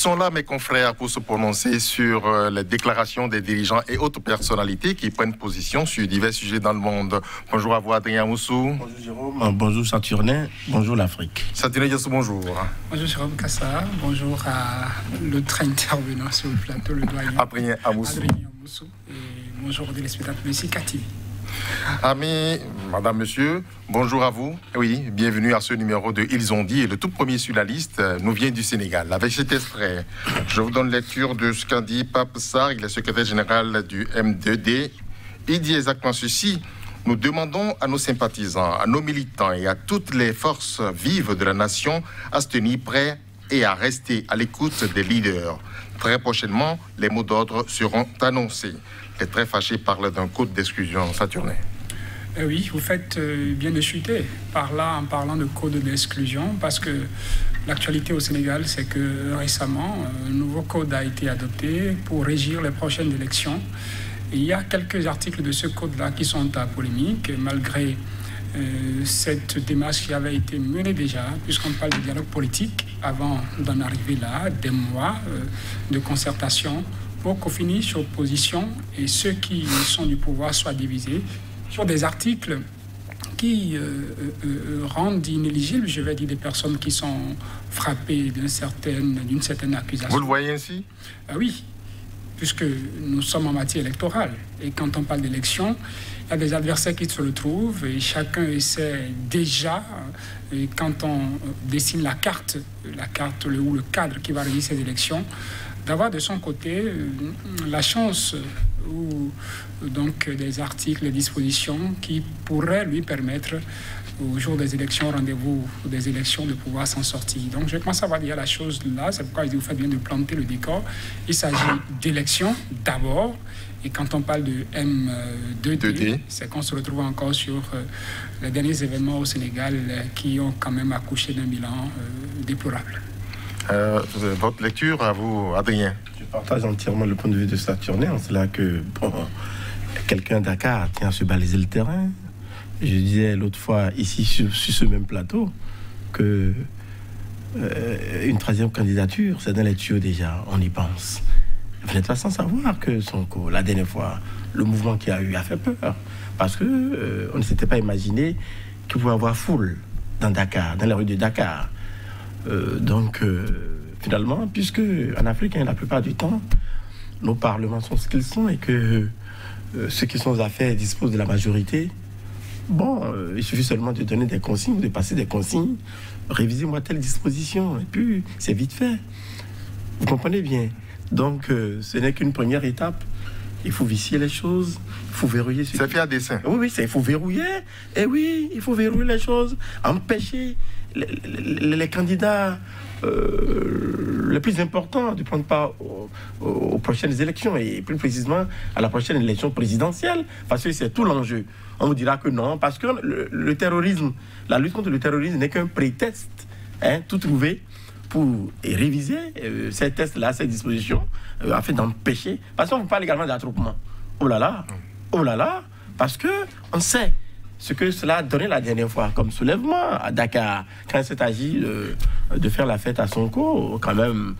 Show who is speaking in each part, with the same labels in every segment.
Speaker 1: sont là, mes confrères, pour se prononcer sur les déclarations des dirigeants et autres personnalités qui prennent position sur divers sujets dans le monde. Bonjour à vous, Adrien Moussou.
Speaker 2: Bonjour Jérôme. Bonjour Saturnin. Bonjour l'Afrique.
Speaker 1: Saturnin Yassou, bonjour.
Speaker 3: Bonjour Jérôme Kassa. Bonjour à l'autre intervenant sur le plateau, le doyen
Speaker 1: Adrien Moussou.
Speaker 3: Et bonjour aux téléspectateurs de CICATV.
Speaker 1: Amis, madame, monsieur, bonjour à vous. Oui, bienvenue à ce numéro de Ils ont dit. Et le tout premier sur la liste nous vient du Sénégal. Avec cet extrait, je vous donne lecture de ce qu'a dit Pape Sarr, il est secrétaire général du M2D. Il dit exactement ceci. Nous demandons à nos sympathisants, à nos militants et à toutes les forces vives de la nation à se tenir prêts et à rester à l'écoute des leaders. Très prochainement, les mots d'ordre seront annoncés. Les très fâchés parlent d'un code d'exclusion. Saturnin.
Speaker 3: Oui, vous faites bien de chuter par là en parlant de code d'exclusion, parce que l'actualité au Sénégal, c'est que récemment, un nouveau code a été adopté pour régir les prochaines élections. Et il y a quelques articles de ce code-là qui sont à polémique, malgré cette démarche qui avait été menée déjà, puisqu'on parle de dialogue politique avant d'en arriver là, des mois de concertation, pour qu'au finish, opposition et ceux qui sont du pouvoir soient divisés sur des articles qui rendent inéligibles, je vais dire, des personnes qui sont frappées d'une certaine accusation.
Speaker 1: Vous le voyez ainsi?
Speaker 3: Oui, puisque nous sommes en matière électorale. Et quand on parle d'élection, il y a des adversaires qui se retrouvent et chacun essaie déjà, et quand on dessine la carte ou le cadre qui va régir ces élections, d'avoir de son côté la chance ou donc des articles, des dispositions qui pourraient lui permettre au jour des élections, rendez-vous des élections, de pouvoir s'en sortir. Donc je pense avoir déjà la chose là, c'est pourquoi je dis vous faites bien de planter le décor. Il s'agit d'élections d'abord, et quand on parle de M2D, c'est qu'on se retrouve encore sur les derniers événements au Sénégal qui ont quand même accouché d'un bilan déplorable.
Speaker 1: Votre lecture à vous, Adrien?
Speaker 2: Je partage entièrement le point de vue de Saturnin, en cela que quelqu'un à Dakar tient à se baliser le terrain. Je disais l'autre fois, ici, sur ce même plateau, que une troisième candidature, c'est dans les tuyaux déjà, on y pense. Vous n'êtes pas sans savoir que Sonko, la dernière fois, le mouvement qu'il y a eu a fait peur. Parce que on ne s'était pas imaginé qu'il pouvait y avoir foule dans Dakar, dans les rues de Dakar. Finalement, puisque en Afrique, la plupart du temps, nos parlements sont ce qu'ils sont et que ceux qui sont aux affaires disposent de la majorité, il suffit seulement de donner des consignes, de passer des consignes, révisez-moi telle disposition, et puis c'est vite fait. Vous comprenez bien? Donc, ce n'est qu'une première étape. Il faut vicier les choses, il faut verrouiller.
Speaker 1: C'est fait à dessein.
Speaker 2: Oui, il faut verrouiller. Et oui, il faut verrouiller les choses, empêcher les candidats les plus importants de prendre part aux prochaines élections, et plus précisément à la prochaine élection présidentielle, parce que c'est tout l'enjeu. On vous dira que non, parce que le terrorisme, la lutte contre le terrorisme n'est qu'un prétexte, tout trouvé pour réviser ces tests-là, ces dispositions, afin d'empêcher, parce qu'on ne veut pas également d'attroupement. Oh là là, parce qu'on sait ce que cela a donné la dernière fois comme soulèvement à Dakar, quand il s'est agi de faire la fête à Sonko, quand même,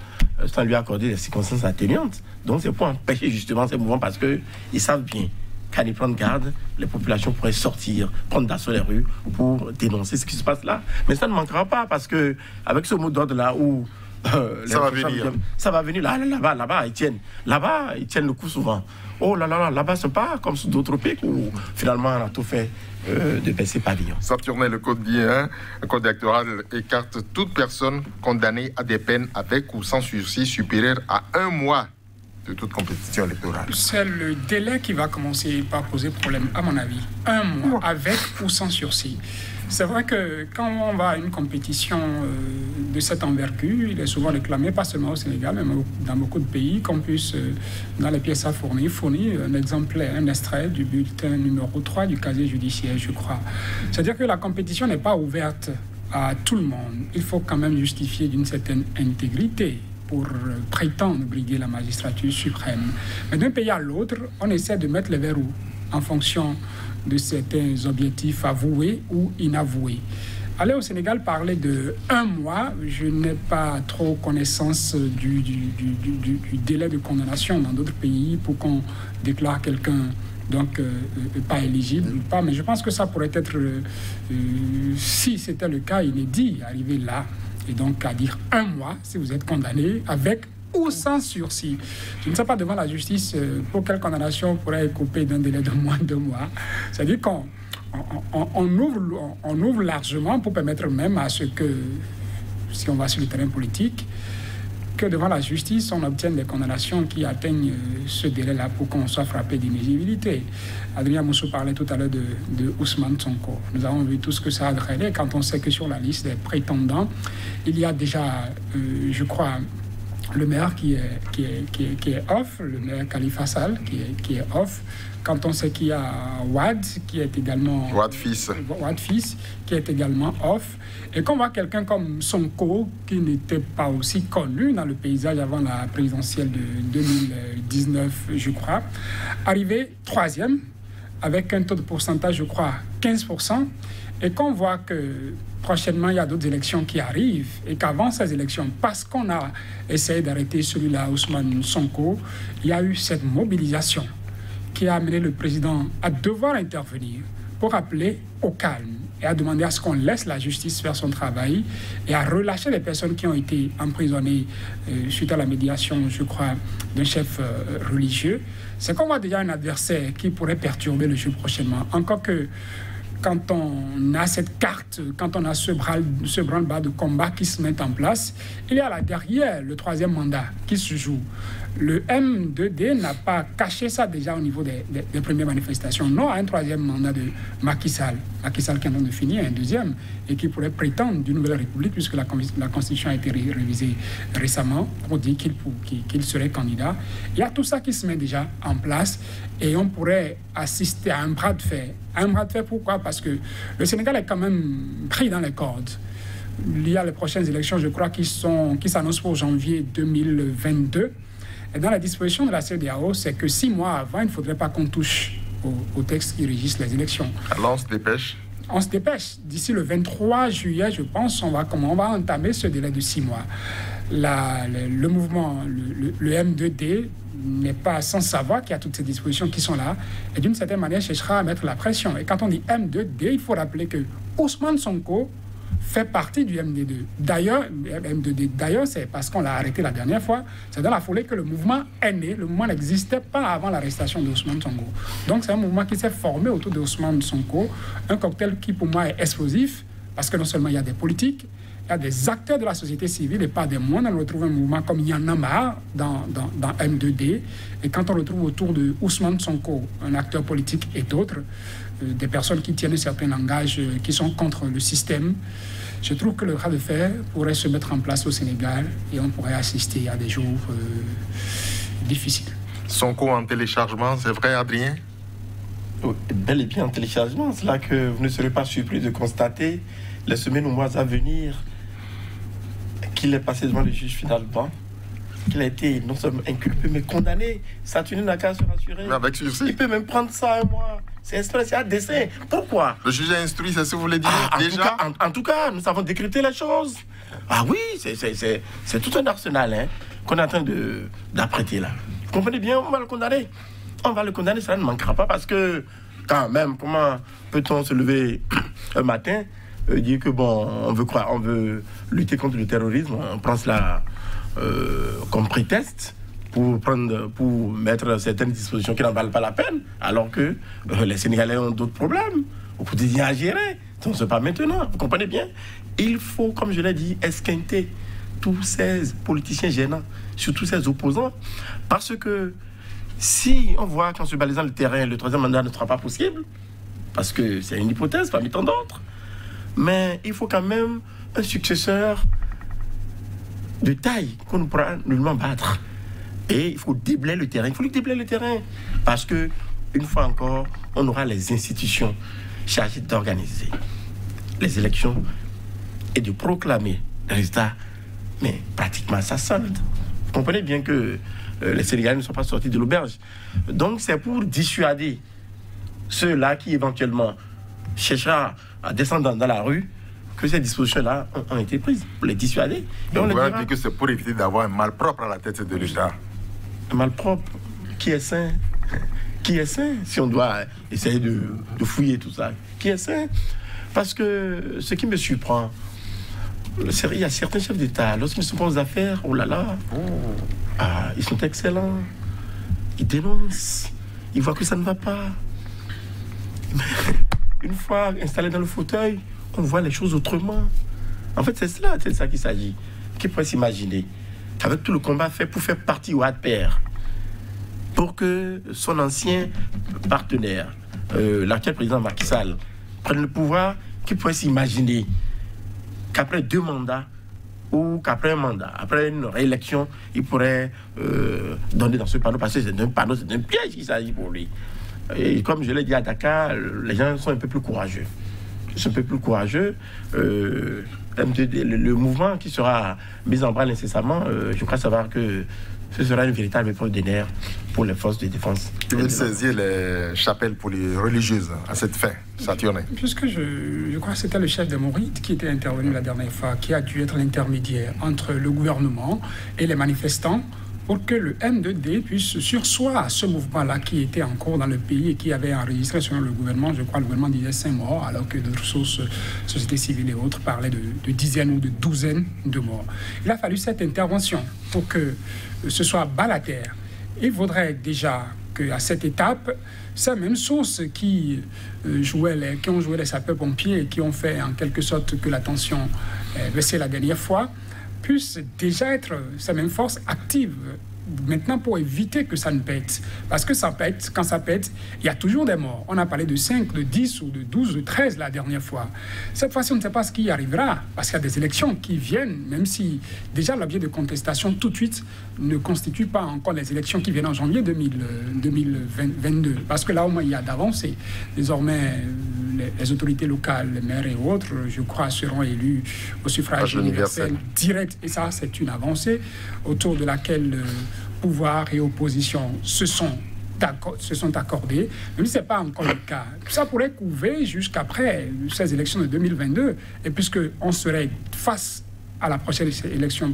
Speaker 2: sans lui accorder des circonstances atténuantes. Donc c'est pour empêcher justement ces mouvements, parce qu'ils savent bien qu'à y prendre garde, les populations pourraient sortir, prendre d'assaut les rues pour dénoncer ce qui se passe là. Mais ça ne manquera pas, parce que avec ce mot d'ordre là où ça va venir là-bas, ils tiennent le coup souvent. Oh là-bas, c'est pas comme sur d'autres pays où finalement on a tout fait de baisser pavillon.
Speaker 1: Saturnin, le code dit, le code électoral écarte toute personne condamnée à des peines avec ou sans sursis supérieures à 1 mois de toute compétition électorale.
Speaker 3: C'est le délai qui va commencer par poser problème, à mon avis. 1 mois, avec ou sans sursis. C'est vrai que quand on va à une compétition de cette envergure, il est souvent réclamé, pas seulement au Sénégal, mais dans beaucoup de pays, qu'on puisse, dans les pièces à fournir un exemplaire, un extrait du bulletin numéro 3 du casier judiciaire, je crois. C'est-à-dire que la compétition n'est pas ouverte à tout le monde. Il faut quand même justifier d'une certaine intégrité pour prétendre briguer la magistrature suprême. Mais d'un pays à l'autre, on essaie de mettre les verrous en fonction de certains objectifs avoués ou inavoués. Aller au Sénégal, parler de 1 mois, je n'ai pas trop connaissance du délai de condamnation dans d'autres pays pour qu'on déclare quelqu'un donc pas éligible ou pas, mais je pense que ça pourrait être, si c'était le cas, inédit, arriver là, et donc à dire 1 mois si vous êtes condamné avec ou sans sursis. Je ne sais pas devant la justice pour quelle condamnation pourrait être coupée d'un délai de moins de 2 mois. C'est-à-dire qu'on ouvre largement pour permettre même à ce que, si on va sur le terrain politique, que devant la justice, on obtienne des condamnations qui atteignent ce délai-là pour qu'on soit frappé d'inéligibilité. Adrien Moussou parlait tout à l'heure de Ousmane Sonko. Nous avons vu tout ce que ça a drainé quand on sait que sur la liste des prétendants, il y a déjà, je crois, le maire qui est off, le maire Khalifa Sall qui est off. Quand on sait qu'il y a Wade qui est également...
Speaker 1: Wade fils,
Speaker 3: qui est également off. Et qu'on voit quelqu'un comme Sonko, qui n'était pas aussi connu dans le paysage avant la présidentielle de 2019, je crois, arriver 3e, avec un taux de pourcentage, je crois, 15%. Et qu'on voit que prochainement, il y a d'autres élections qui arrivent et qu'avant ces élections, parce qu'on a essayé d'arrêter celui-là, Ousmane Sonko, il y a eu cette mobilisation qui a amené le président à devoir intervenir pour appeler au calme et à demander à ce qu'on laisse la justice faire son travail et à relâcher les personnes qui ont été emprisonnées suite à la médiation, je crois, d'un chef religieux. C'est qu'on voit déjà un adversaire qui pourrait perturber le jeu prochainement. Encore que quand on a cette carte, quand on a ce branle-bas de combat qui se met en place, il y a là derrière le 3e mandat qui se joue. Le M2D n'a pas caché ça déjà au niveau des premières manifestations. Non à un 3e mandat de Macky Sall. Macky Sall qui est en train de finir un 2e et qui pourrait prétendre d'une nouvelle république puisque la Constitution a été révisée récemment pour dire qu'il serait candidat. Il y a tout ça qui se met déjà en place et on pourrait assister à un bras de fer. Un bras de fer, pourquoi? Parce que le Sénégal est quand même pris dans les cordes. Il y a les prochaines élections, je crois, qui s'annoncent pour janvier 2022. Et dans la disposition de la CEDEAO, c'est que 6 mois avant, il ne faudrait pas qu'on touche au texte qui régisse les élections.
Speaker 1: Alors on se dépêche?
Speaker 3: On se dépêche. D'ici le 23 juillet, je pense, on va entamer ce délai de 6 mois. Le mouvement, le M2D, n'est pas sans savoir qu'il y a toutes ces dispositions qui sont là et d'une certaine manière cherchera à mettre la pression. Et quand on dit M2D, il faut rappeler que Ousmane Sonko fait partie du MD2. D'ailleurs, c'est parce qu'on l'a arrêté la dernière fois, c'est dans la foulée que le mouvement est né. Le mouvement n'existait pas avant l'arrestation d'Ousmane Sonko. Donc c'est un mouvement qui s'est formé autour d'Ousmane Sonko, un cocktail qui pour moi est explosif, parce que non seulement il y a des politiques, il y a des acteurs de la société civile et pas des moindres. On retrouve un mouvement comme Y en a marre dans M2D. Et quand on retrouve autour de Ousmane Sonko, un acteur politique et d'autres, des personnes qui tiennent un certain langage, qui sont contre le système, je trouve que le bras de fer pourrait se mettre en place au Sénégal et on pourrait assister à des jours difficiles.
Speaker 1: Sonko en téléchargement, c'est vrai, Adrien?
Speaker 2: Bel et bien en téléchargement. C'est là que vous ne serez pas surpris de constater les semaines ou mois à venir qu'il est passé devant le juge finalement, qu'il a été non seulement inculpé mais condamné. Saturnin n'a qu'à se rassurer.
Speaker 1: Mais avec sursis.
Speaker 2: Il peut même prendre ça un mois. C'est exprès, c'est à dessein. Pourquoi?
Speaker 1: Le juge a instruit, c'est ce que vous voulez dire déjà?
Speaker 2: En tout cas, nous avons décrété les choses. Ah oui, c'est tout un arsenal qu'on est en train d'apprêter là. Vous comprenez bien, on va le condamner. On va le condamner, ça ne manquera pas parce que quand même, comment peut-on se lever un matin dire que bon, on veut lutter contre le terrorisme, on prend cela comme prétexte pour mettre certaines dispositions qui n'en valent pas la peine, alors que les Sénégalais ont d'autres problèmes au quotidien à gérer. Donc c'est pas maintenant, vous comprenez bien. Il faut, comme je l'ai dit, esquinter tous ces politiciens gênants, surtout ces opposants, parce que si on voit qu'en se balisant le terrain, le 3e mandat ne sera pas possible, parce que c'est une hypothèse parmi tant d'autres, mais il faut quand même un successeur de taille qu'on ne pourra nullement battre. Et il faut déblayer le terrain. Il faut lui déblayer le terrain. Parce que, une fois encore, on aura les institutions chargées d'organiser les élections et de proclamer les résultats. Mais pratiquement, ça solde. Vous comprenez bien que les Sénégalais ne sont pas sortis de l'auberge. Donc, c'est pour dissuader ceux-là qui, éventuellement, cherchera à descendre dans la rue que ces dispositions-là ont été prises pour les dissuader.
Speaker 1: Et on leur dit que c'est pour éviter d'avoir un malpropre à la tête de l'État.
Speaker 2: Un malpropre qui est sain? Qui est sain? Si on doit essayer de fouiller tout ça, qui est sain? Parce que ce qui me surprend, il y a certains chefs d'État, lorsqu'ils se posent aux affaires, oh là là, ils sont excellents. Ils dénoncent. Ils voient que ça ne va pas. Mais une fois installés dans le fauteuil, on voit les choses autrement. En fait, c'est ça qu'il s'agit. Qui pourrait s'imaginer, avec tout le combat fait pour faire partie au HADPER, pour que son ancien partenaire, l'actuel président Macky Sall, prenne le pouvoir, qui pourrait s'imaginer qu'après 2 mandats, ou qu'après un mandat, après une réélection, il pourrait donner dans ce panneau, parce que c'est un panneau, c'est un piège qu'il s'agit pour lui. Et comme je l'ai dit à Dakar, les gens sont un peu plus courageux. Ils sont un peu plus courageux. Le mouvement qui sera mis en branle incessamment, je crois savoir que ce sera une véritable épreuve des nerfs pour les forces de défense.
Speaker 1: Tu veux saisir les chapelles pour les religieuses à cette fin, Saturnin?
Speaker 3: Puisque je crois que c'était le chef des Mourides qui était intervenu la dernière fois, qui a dû être l'intermédiaire entre le gouvernement et les manifestants pour que le M2D puisse sursoir à ce mouvement-là qui était en cours dans le pays et qui avait enregistré selon le gouvernement, je crois le gouvernement disait 5 morts, alors que d'autres sources, sociétés civiles et autres, parlaient de dizaines ou de douzaines de morts. Il a fallu cette intervention pour que ce soit bas la terre. Il faudrait déjà qu'à cette étape, ces mêmes sources qui ont joué les sapeurs-pompiers et qui ont fait en quelque sorte que la tension baissait la dernière fois, puissent déjà être ces mêmes forces actives maintenant pour éviter que ça ne pète. Parce que ça pète, quand ça pète, il y a toujours des morts. On a parlé de 5, de 10 ou de 12, de 13 la dernière fois. Cette fois-ci, on ne sait pas ce qui arrivera, parce qu'il y a des élections qui viennent, même si déjà l'objet de contestation tout de suite ne constitue pas encore les élections qui viennent en janvier 2022. Parce que là, au moins, il y a d'avancées. Désormais, les autorités locales, les maires et autres, je crois, seront élus au suffrage universel direct. Et ça, c'est une avancée autour de laquelle pouvoir et opposition se sont accordés, même si ce n'est pas encore le cas. Ça pourrait couver jusqu'après ces élections de 2022, et puisqu'on serait face à la prochaine élection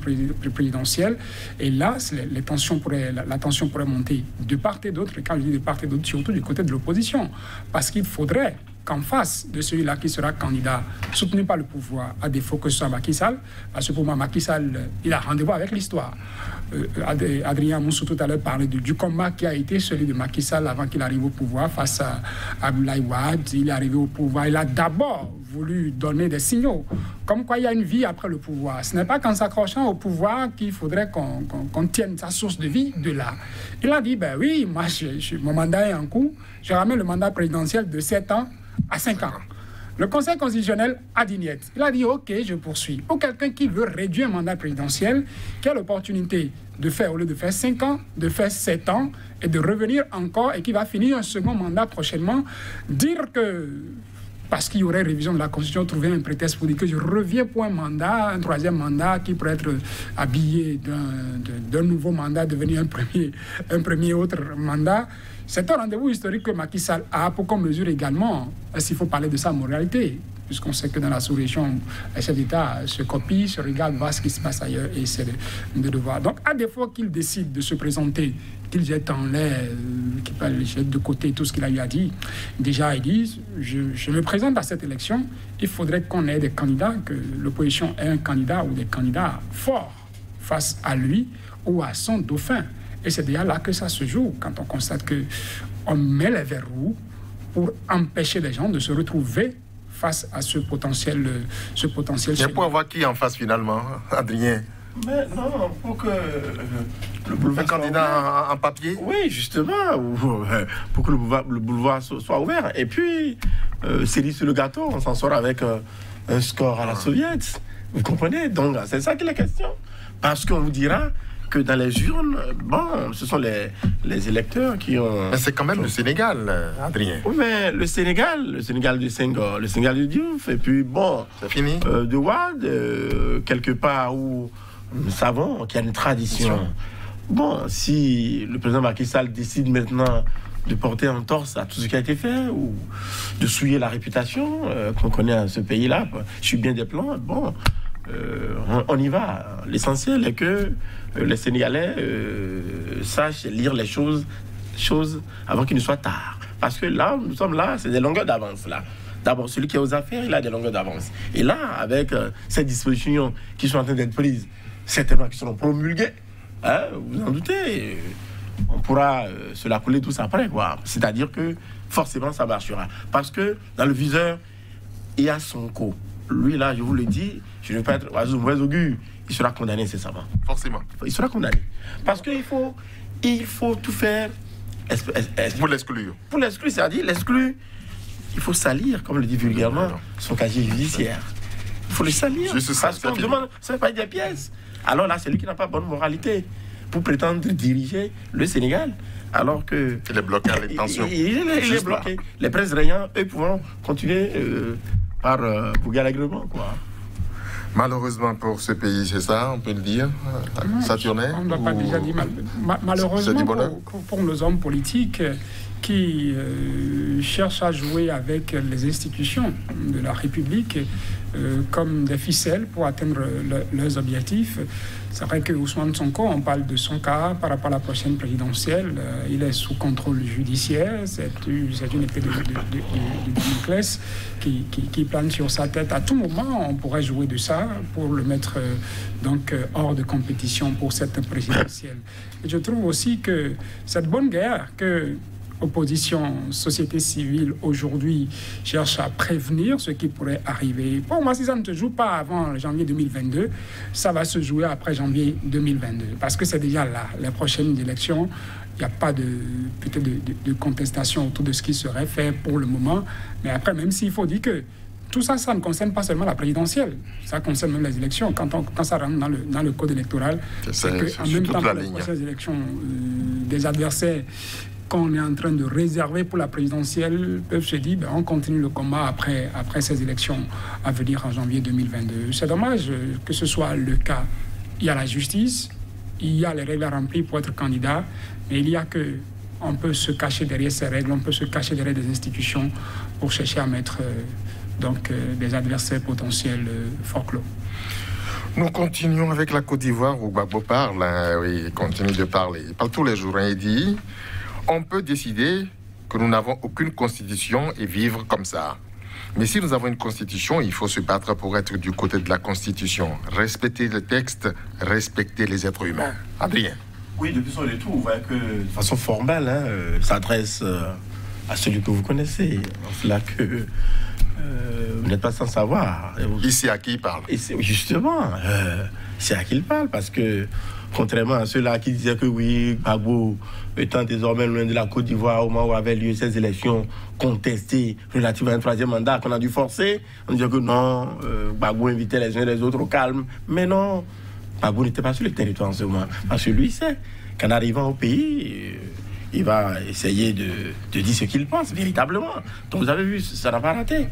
Speaker 3: présidentielle, et là, la tension pourrait monter de part et d'autre, et quand je dis de part et d'autre, surtout du côté de l'opposition, parce qu'il faudrait qu'en face de celui-là qui sera candidat soutenu par le pouvoir, à défaut que ce soit Macky Sall, parce que pour moi, Macky Sall, il a rendez-vous avec l'histoire. Adrien Moussou tout à l'heure parlait du combat qui a été celui de Macky Sall avant qu'il arrive au pouvoir face à Abdoulaye Wade. Il est arrivé au pouvoir, il a d'abord voulu donner des signaux, comme quoi il y a une vie après le pouvoir. Ce n'est pas qu'en s'accrochant au pouvoir qu'il faudrait qu'on tienne sa source de vie de là. Il a dit, ben oui, moi, mon mandat est en cours, je ramène le mandat présidentiel de 7 ans à 5 ans. Le Conseil constitutionnel a dit niet. Il a dit ok, je poursuis. Pour quelqu'un qui veut réduire un mandat présidentiel, qui a l'opportunité de faire, au lieu de faire 5 ans, de faire 7 ans et de revenir encore et qui va finir un second mandat prochainement, dire que parce qu'il y aurait révision de la Constitution, trouver un prétexte pour dire que je reviens pour un mandat, un 3e mandat qui pourrait être habillé d'un nouveau mandat, devenir un premier autre mandat. C'est un rendez-vous historique que Macky Sall a pour qu'on mesure également s'il faut parler de sa moralité, puisqu'on sait que dans la sous-région, les chefs d'État se copient, se regardent, voient ce qui se passe ailleurs et essaient de voir. Donc, à défaut qu'il décide de se présenter, qu'il jette en l'air, qu'il jette de côté tout ce qu'il a eu à dire, déjà il dit, je me présente à cette élection, il faudrait qu'on ait des candidats, que l'opposition ait un candidat ou des candidats forts face à lui ou à son dauphin. Et c'est déjà là que ça se joue, quand on constate qu'on met les verrous pour empêcher les gens de se retrouver face à ce potentiel.
Speaker 1: Mais pour avoir qui en face finalement, Adrien?
Speaker 2: Mais non, pour que le boulevard
Speaker 1: un candidat en papier?
Speaker 2: Oui, justement, pour que le boulevard soit ouvert. Et puis, cerise sur le gâteau, on s'en sort avec un score à la soviète. Vous comprenez? Donc, c'est ça qui est la question. Parce qu'on vous dira que dans les urnes, bon, ce sont les électeurs qui ont...
Speaker 1: Mais c'est quand même le Sénégal, Adrien.
Speaker 2: Oui, mais le Sénégal du Senghor, le Sénégal du Diouf, et puis bon...
Speaker 1: C'est fini.
Speaker 2: De Wade, quelque part où nous savons qu'il y a une tradition. Bon, si le président Macky Sall décide maintenant de porter en torse à tout ce qui a été fait ou de souiller la réputation qu'on connaît à ce pays-là. Je suis bien des plans. Bon, on y va. L'essentiel est que les Sénégalais sachent lire les choses avant qu'il ne soit tard. Parce que là, nous sommes là, c'est des longueurs d'avance là. D'abord, celui qui est aux affaires, il a des longueurs d'avance. Et là, avec ces dispositions qui sont en train d'être prises, certainement qui seront promulguées, hein, vous en doutez, on pourra se la couler tous après, quoi. C'est-à-dire que forcément, ça marchera. Parce que dans le viseur, il y a Sonko. Lui, là, je vous le dis, je ne veux pas être oiseau de mauvais augure, il sera condamné incessamment.
Speaker 1: Forcément.
Speaker 2: Il sera condamné. Parce qu'il faut tout faire
Speaker 1: pour l'exclure.
Speaker 2: Pour l'exclure, c'est-à-dire l'exclure, il faut salir, comme le dit vulgairement, son casier judiciaire. Il faut le salir. Parce qu'on demande, ça ne fait pas des pièces. Alors là, c'est lui qui n'a pas bonne moralité pour prétendre diriger le Sénégal. Alors que...
Speaker 1: Il est bloqué à l'intention.
Speaker 2: Il est bloqué. Les princes régnants, eux, pourront continuer par bouger l'agrément, quoi.
Speaker 3: Malheureusement pour ce pays, c'est ça, on peut le dire, Saturnin. On ne l'a pas déjà dit. Malheureusement pour nos hommes politiques qui cherchent à jouer avec les institutions de la République comme des ficelles pour atteindre leurs objectifs. C'est vrai que Ousmane Sonko, on parle de son cas par rapport à la prochaine présidentielle. Il est sous contrôle judiciaire. C'est une épée de Damoclès qui plane sur sa tête. À tout moment, on pourrait jouer de ça pour le mettre hors de compétition pour cette présidentielle. Et je trouve aussi que cette bonne guerre que opposition, société civile aujourd'hui cherche à prévenir ce qui pourrait arriver. Pour moi, si ça ne se joue pas avant janvier 2022, ça va se jouer après janvier 2022. Parce que c'est déjà là, les prochaines élections. Il n'y a pas peut-être de contestation autour de ce qui serait fait pour le moment. Mais après, même s'il faut dire que tout ça, ça ne concerne pas seulement la présidentielle. Ça concerne même les élections. Quand ça rentre dans le code électoral, c'est qu'en même temps, pour les prochaines élections, des adversaires qu'on est en train de réserver pour la présidentielle peuvent se dire on continue le combat après ces élections à venir en janvier 2022. C'est dommage que ce soit le cas. Il y a la justice, il y a les règles à remplir pour être candidat, mais il y a que on peut se cacher derrière ces règles, on peut se cacher derrière des institutions pour chercher à mettre des adversaires potentiels fort clos.
Speaker 1: Nous continuons avec la Côte d'Ivoire où Gbagbo parle. Oui, il continue de parler. Il parle tous les jours. Il dit on peut décider que nous n'avons aucune constitution et vivre comme ça. Mais si nous avons une constitution, il faut se battre pour être du côté de la constitution. Respecter le texte, respecter les êtres humains. Adrien.
Speaker 2: Oui, depuis son retour, vous voyez que de façon formelle, ça s'adresse à celui que vous connaissez. Là que vous n'êtes pas sans savoir.
Speaker 1: Ici, à qui il parle?
Speaker 2: Justement, c'est à qui il parle, parce que contrairement à ceux-là qui disaient que oui, Gbagbo étant désormais loin de la Côte d'Ivoire au moment où avaient lieu ces élections contestées relatives à un troisième mandat qu'on a dû forcer, on disait que non, Gbagbo invitait les uns et les autres au calme. Mais non, Gbagbo n'était pas sur le territoire en ce moment. Parce que lui sait qu'en arrivant au pays, il va essayer de dire ce qu'il pense véritablement. Donc vous avez vu, ça n'a pas raté.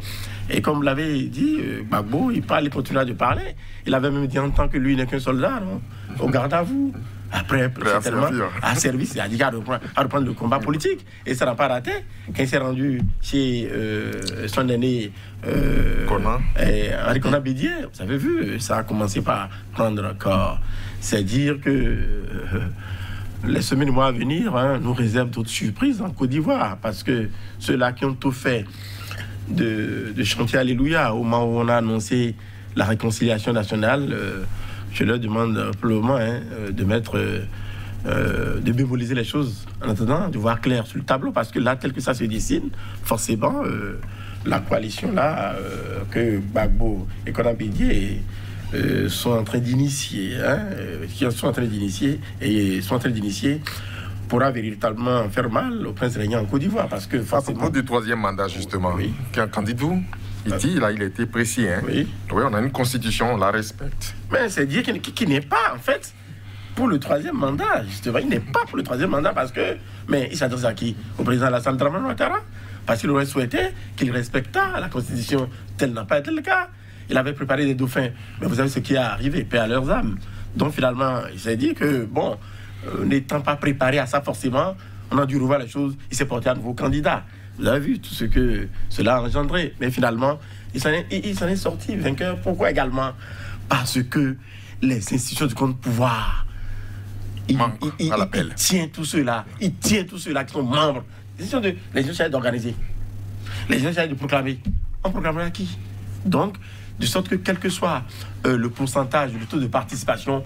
Speaker 2: Et comme vous l'avez dit, Gbagbo, il parle, il continue de parler. Il avait même dit en tant que lui n'est qu'un soldat, non, au garde à vous. Après, certainement, à service, il a dit à reprendre le combat politique. Et ça n'a pas raté. Quand il s'est rendu chez son aîné Henri Konan Bédié, vous avez vu, ça a commencé par prendre corps. C'est dire que les semaines et mois à venir nous réservent d'autres surprises en Côte d'Ivoire. Parce que ceux-là qui ont tout fait de chanter Alléluia au moment où on a annoncé la réconciliation nationale, je leur demande probablement de mémoriser les choses en attendant de voir clair sur le tableau, parce que là, tel que ça se dessine, forcément, la coalition là que Gbagbo et Konan Bédié sont en train d'initier, pourra véritablement faire mal au prince régnant en Côte d'Ivoire, parce que forcément...
Speaker 1: À propos du troisième mandat, justement, oui. Qu'en dites-vous? Il dit, là, il a été précis. Oui, on a une constitution, on la respecte.
Speaker 2: Mais c'est dire qu'il n'est pas, en fait, pour le troisième mandat. Justement, il n'est pas pour le troisième mandat parce que... Mais il s'adresse à qui? Au président Alassane Dramane Ouattara? Parce qu'il aurait souhaité qu'il respectât la constitution. Tel n'a pas été le cas. Il avait préparé des dauphins. Mais vous savez ce qui est arrivé, paix à leurs âmes. Donc, finalement, il s'est dit que, bon, n'étant pas préparé à ça forcément, on a dû revoir les choses, il s'est porté à nouveau candidat. Vous avez vu tout ce que cela a engendré. Mais finalement, il s'en est sorti vainqueur. Pourquoi également? Parce que les institutions du compte pouvoir, il tient tous ceux-là qui sont membres. Les institutions d'organiser, les institutions de proclamer. On proclamera à qui? Donc, de sorte que quel que soit le pourcentage, le taux de participation,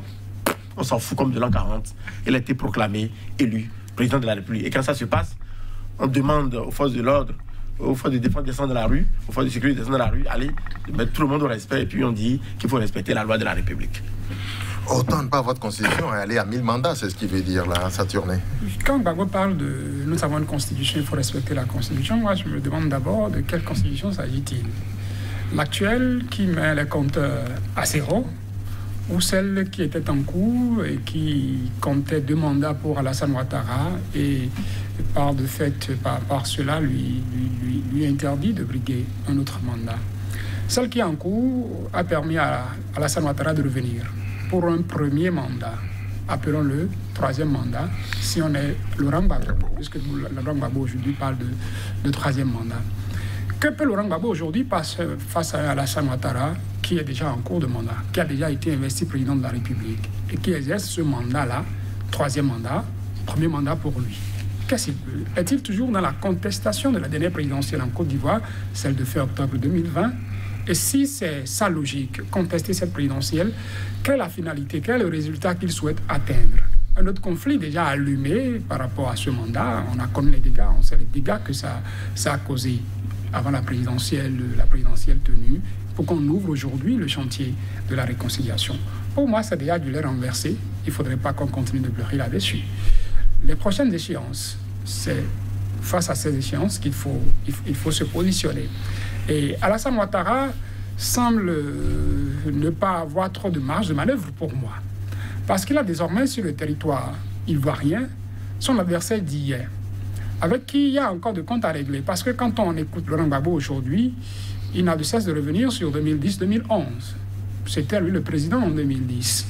Speaker 2: on s'en fout comme de l'an 40. Il a été proclamé, élu président de la République. Et quand ça se passe, on demande aux forces de l'ordre, aux forces de défense de descendre dans la rue, aux forces de sécurité de descendre dans la rue, allez, mettre tout le monde au respect, et puis on dit qu'il faut respecter la loi de la République.
Speaker 1: Autant ne pas votre constitution et aller à 1000 mandats, c'est ce qu'il veut dire, là, sa tournée.
Speaker 3: Quand Gbagbo parle de « nous avons une constitution, il faut respecter la constitution », moi je me demande d'abord de quelle constitution s'agit-il. L'actuelle qui met les compteurs à zéro, ou celle qui était en cours et qui comptait 2 mandats pour Alassane Ouattara et par de fait, par cela, lui interdit de briguer un autre mandat. Celle qui est en cours a permis à Alassane Ouattara de revenir pour un premier mandat, appelons-le 3e mandat, si on est Laurent Gbagbo, puisque Laurent Gbagbo aujourd'hui parle de 3e mandat. Que peut Laurent Gbagbo aujourd'hui face à Alassane Ouattara, qui est déjà en cours de mandat, qui a déjà été investi président de la République et qui exerce ce mandat-là, 3e mandat, 1er mandat pour lui? Qu'est-ce qu'il peut? Est-il toujours dans la contestation de la dernière présidentielle en Côte d'Ivoire, celle de fin octobre 2020? Et si c'est sa logique, contester cette présidentielle, quelle est la finalité, quel est le résultat qu'il souhaite atteindre? Un autre conflit déjà allumé par rapport à ce mandat, on a connu les dégâts, on sait les dégâts que ça a causé avant la présidentielle tenue, pour qu'on ouvre aujourd'hui le chantier de la réconciliation. Pour moi, c'est déjà du lait renversé. Il ne faudrait pas qu'on continue de pleurer là-dessus. Les prochaines échéances, c'est face à ces échéances qu'il faut se positionner. Et Alassane Ouattara semble ne pas avoir trop de marge de manœuvre pour moi. Parce qu'il a désormais sur le territoire ivoirien son adversaire d'hier, avec qui il y a encore de comptes à régler. Parce que quand on écoute Laurent Gbagbo aujourd'hui, il n'a de cesse de revenir sur 2010-2011. C'était lui le président en 2010.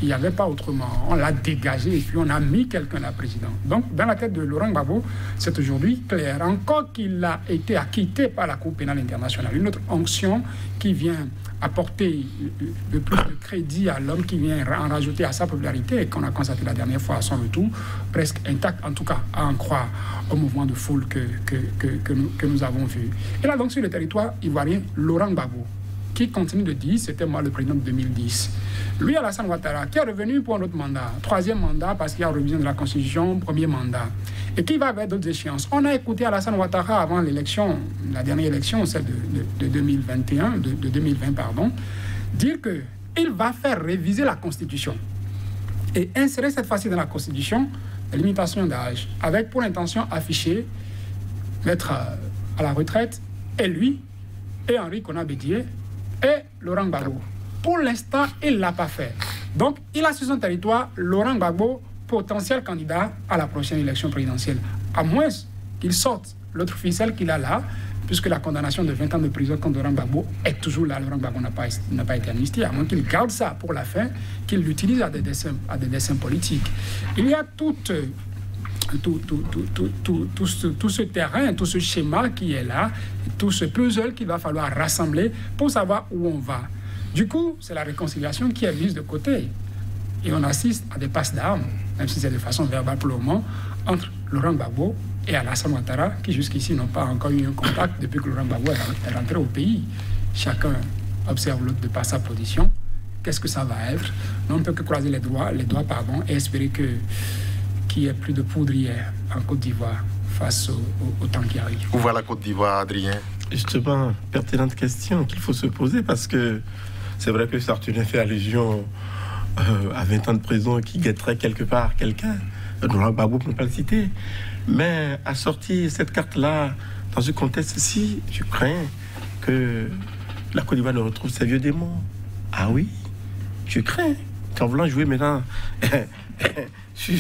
Speaker 3: Il n'y avait pas autrement. On l'a dégagé et puis on a mis quelqu'un là président. Donc, dans la tête de Laurent Gbagbo, c'est aujourd'hui clair. Encore qu'il a été acquitté par la Cour pénale internationale. Une autre onction qui vient apporter le plus de crédit à l'homme, qui vient en rajouter à sa popularité et qu'on a constaté la dernière fois à son retour, presque intact, en tout cas, à en croire au mouvement de foule que nous avons vu. Et là, donc, sur le territoire ivoirien, Laurent Gbagbo, qui continue de dire « c'était moi le président de 2010 ». Lui, Alassane Ouattara, qui est revenu pour un autre mandat, 3e mandat parce qu'il y a révision de la Constitution, 1er mandat, et qui va vers d'autres échéances. On a écouté Alassane Ouattara avant l'élection, la dernière élection, celle de 2020, pardon, dire qu'il va faire réviser la Constitution et insérer cette fois-ci dans la Constitution la limitation d'âge, avec pour intention affichée mettre à la retraite et lui, et Henri Konan Bédié, et Laurent Gbagbo. Pour l'instant, il ne l'a pas fait. Donc, il a sur son territoire Laurent Gbagbo, potentiel candidat à la prochaine élection présidentielle. À moins qu'il sorte l'autre ficelle qu'il a là, puisque la condamnation de 20 ans de prison contre Laurent Gbagbo est toujours là. Laurent Gbagbo n'a pas été amnistié, à moins qu'il garde ça pour la fin, qu'il l'utilise à des desseins politiques. Il y a tout ce terrain, tout ce schéma qui est là, tout ce puzzle qu'il va falloir rassembler pour savoir où on va. Du coup, c'est la réconciliation qui est mise de côté. Et on assiste à des passes d'armes, même si c'est de façon verbale pour le moment, entre Laurent Gbagbo et Alassane Ouattara, qui jusqu'ici n'ont pas encore eu un contact depuis que Laurent Gbagbo est rentré au pays. Chacun observe l'autre de par sa position. Qu'est-ce que ça va être? On ne peut que croiser les doigts et espérer qu'il n'y ait plus de poudrière en Côte d'Ivoire face au temps qui arrive.
Speaker 1: Où va la Côte d'Ivoire, Adrien?
Speaker 2: Justement, pertinente question qu'il faut se poser, parce que c'est vrai que Sartunin fait allusion à 20 ans de prison qui guetterait quelque part quelqu'un. Laurent Gbagbo pour ne pas le citer. Mais à sortir cette carte-là, dans ce contexte-ci, je crains que la Côte d'Ivoire ne retrouve ses vieux démons. Ah oui, je crains qu'en voulant jouer maintenant sur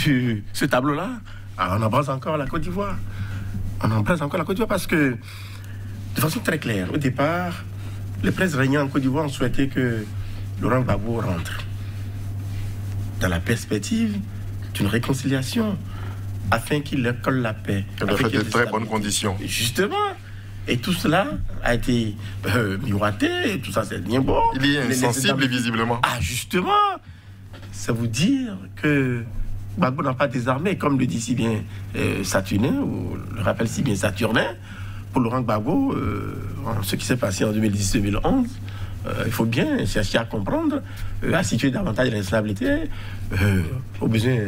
Speaker 2: ce tableau-là, on embrasse encore la Côte d'Ivoire. On embrasse encore la Côte d'Ivoire parce que, de façon très claire, au départ, les princes régnants en Côte d'Ivoire ont souhaité que Laurent Gbagbo rentre dans la perspective d'une réconciliation afin qu'il colle la paix.
Speaker 1: Il a fait de très bonnes conditions.
Speaker 2: Justement. Et tout cela a été miroité, et tout ça c'est bien beau.
Speaker 1: Il est insensible, visiblement.
Speaker 2: Ah, justement, ça veut dire que Gbagbo n'a pas désarmé, comme le dit si bien Saturnin, ou le rappelle si bien Saturnin. Pour Laurent Gbagbo, ce qui s'est passé en 2010-2011, il faut bien chercher à comprendre, à situer davantage la responsabilité, au besoin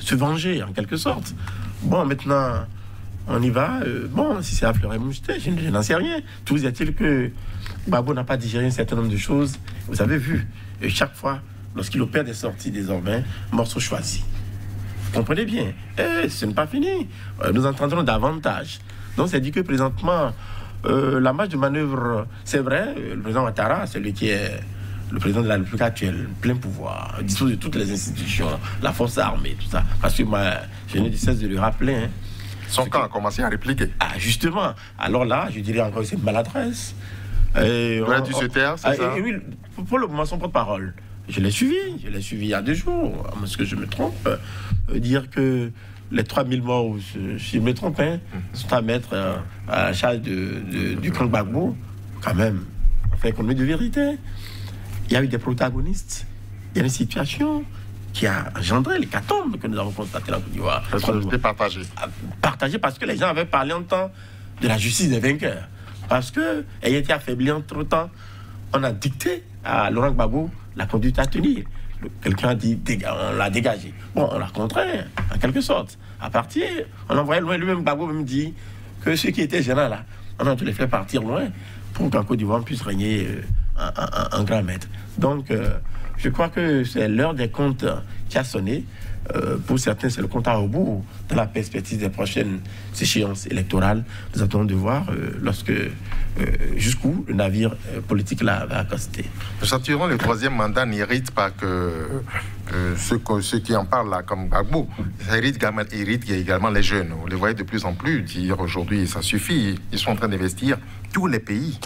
Speaker 2: se venger en quelque sorte. Bon, maintenant, on y va. Bon, si c'est à fleur et moucheté, je n'en sais rien. Toujours est-il que Gbagbo n'a pas digéré un certain nombre de choses. Vous avez vu, chaque fois, lorsqu'il opère des sorties désormais, morceau choisi. Vous comprenez bien. Ce n'est pas fini. Nous entendrons davantage. Donc, c'est dit que présentement, la marge de manœuvre, c'est vrai, le président Ouattara, celui qui est le président de la République actuelle, plein pouvoir, dispose de toutes les institutions, la force armée, tout ça. Parce que moi, je n'ai de cesse de le rappeler. Hein.
Speaker 1: Son camp a commencé à répliquer.
Speaker 2: Ah, justement. Alors là, je dirais encore que c'est une maladresse.
Speaker 1: Il a dû se taire, c'est ça?
Speaker 2: Oui, pour le moment, son porte-parole. Je l'ai suivi il y a 2 jours, à moins que je me trompe. Dire que les 3000 morts, si je me trompe, hein, sont à mettre à la charge du camp Gbagbo, quand même, on fait économie de vérité. Il y a eu des protagonistes, il y a une situation qui a engendré l'hécatombe que nous avons constaté en Côte d'Ivoire.
Speaker 1: C'était partagé.
Speaker 2: Partagé parce que les gens avaient parlé en temps de la justice des vainqueurs. Parce qu'elle était affaiblie entre-temps. On a dicté à Laurent Gbagbo la conduite à tenir. Quelqu'un a dit, on l'a dégagé. Bon, on l'a contraint, en quelque sorte. À partir, on envoyait loin. Lui-même, Gbagbo même dit que ceux qui étaient gênants là, on a dû les faire partir loin pour qu'en Côte d'Ivoire, on puisse régner un grand maître. Donc, je crois que c'est l'heure des comptes qui a sonné. Pour certains, c'est le compte à rebours dans la perspective des prochaines échéances électorales. Nous attendons de voir jusqu'où le navire politique là va accoster.
Speaker 1: Saturnin, le 3e mandat n'hérite pas que ceux qui en parlent là, comme Gbagbo. Ça hérite également les jeunes. Vous les voyez de plus en plus dire aujourd'hui, ça suffit. Ils sont en train d'investir tous les pays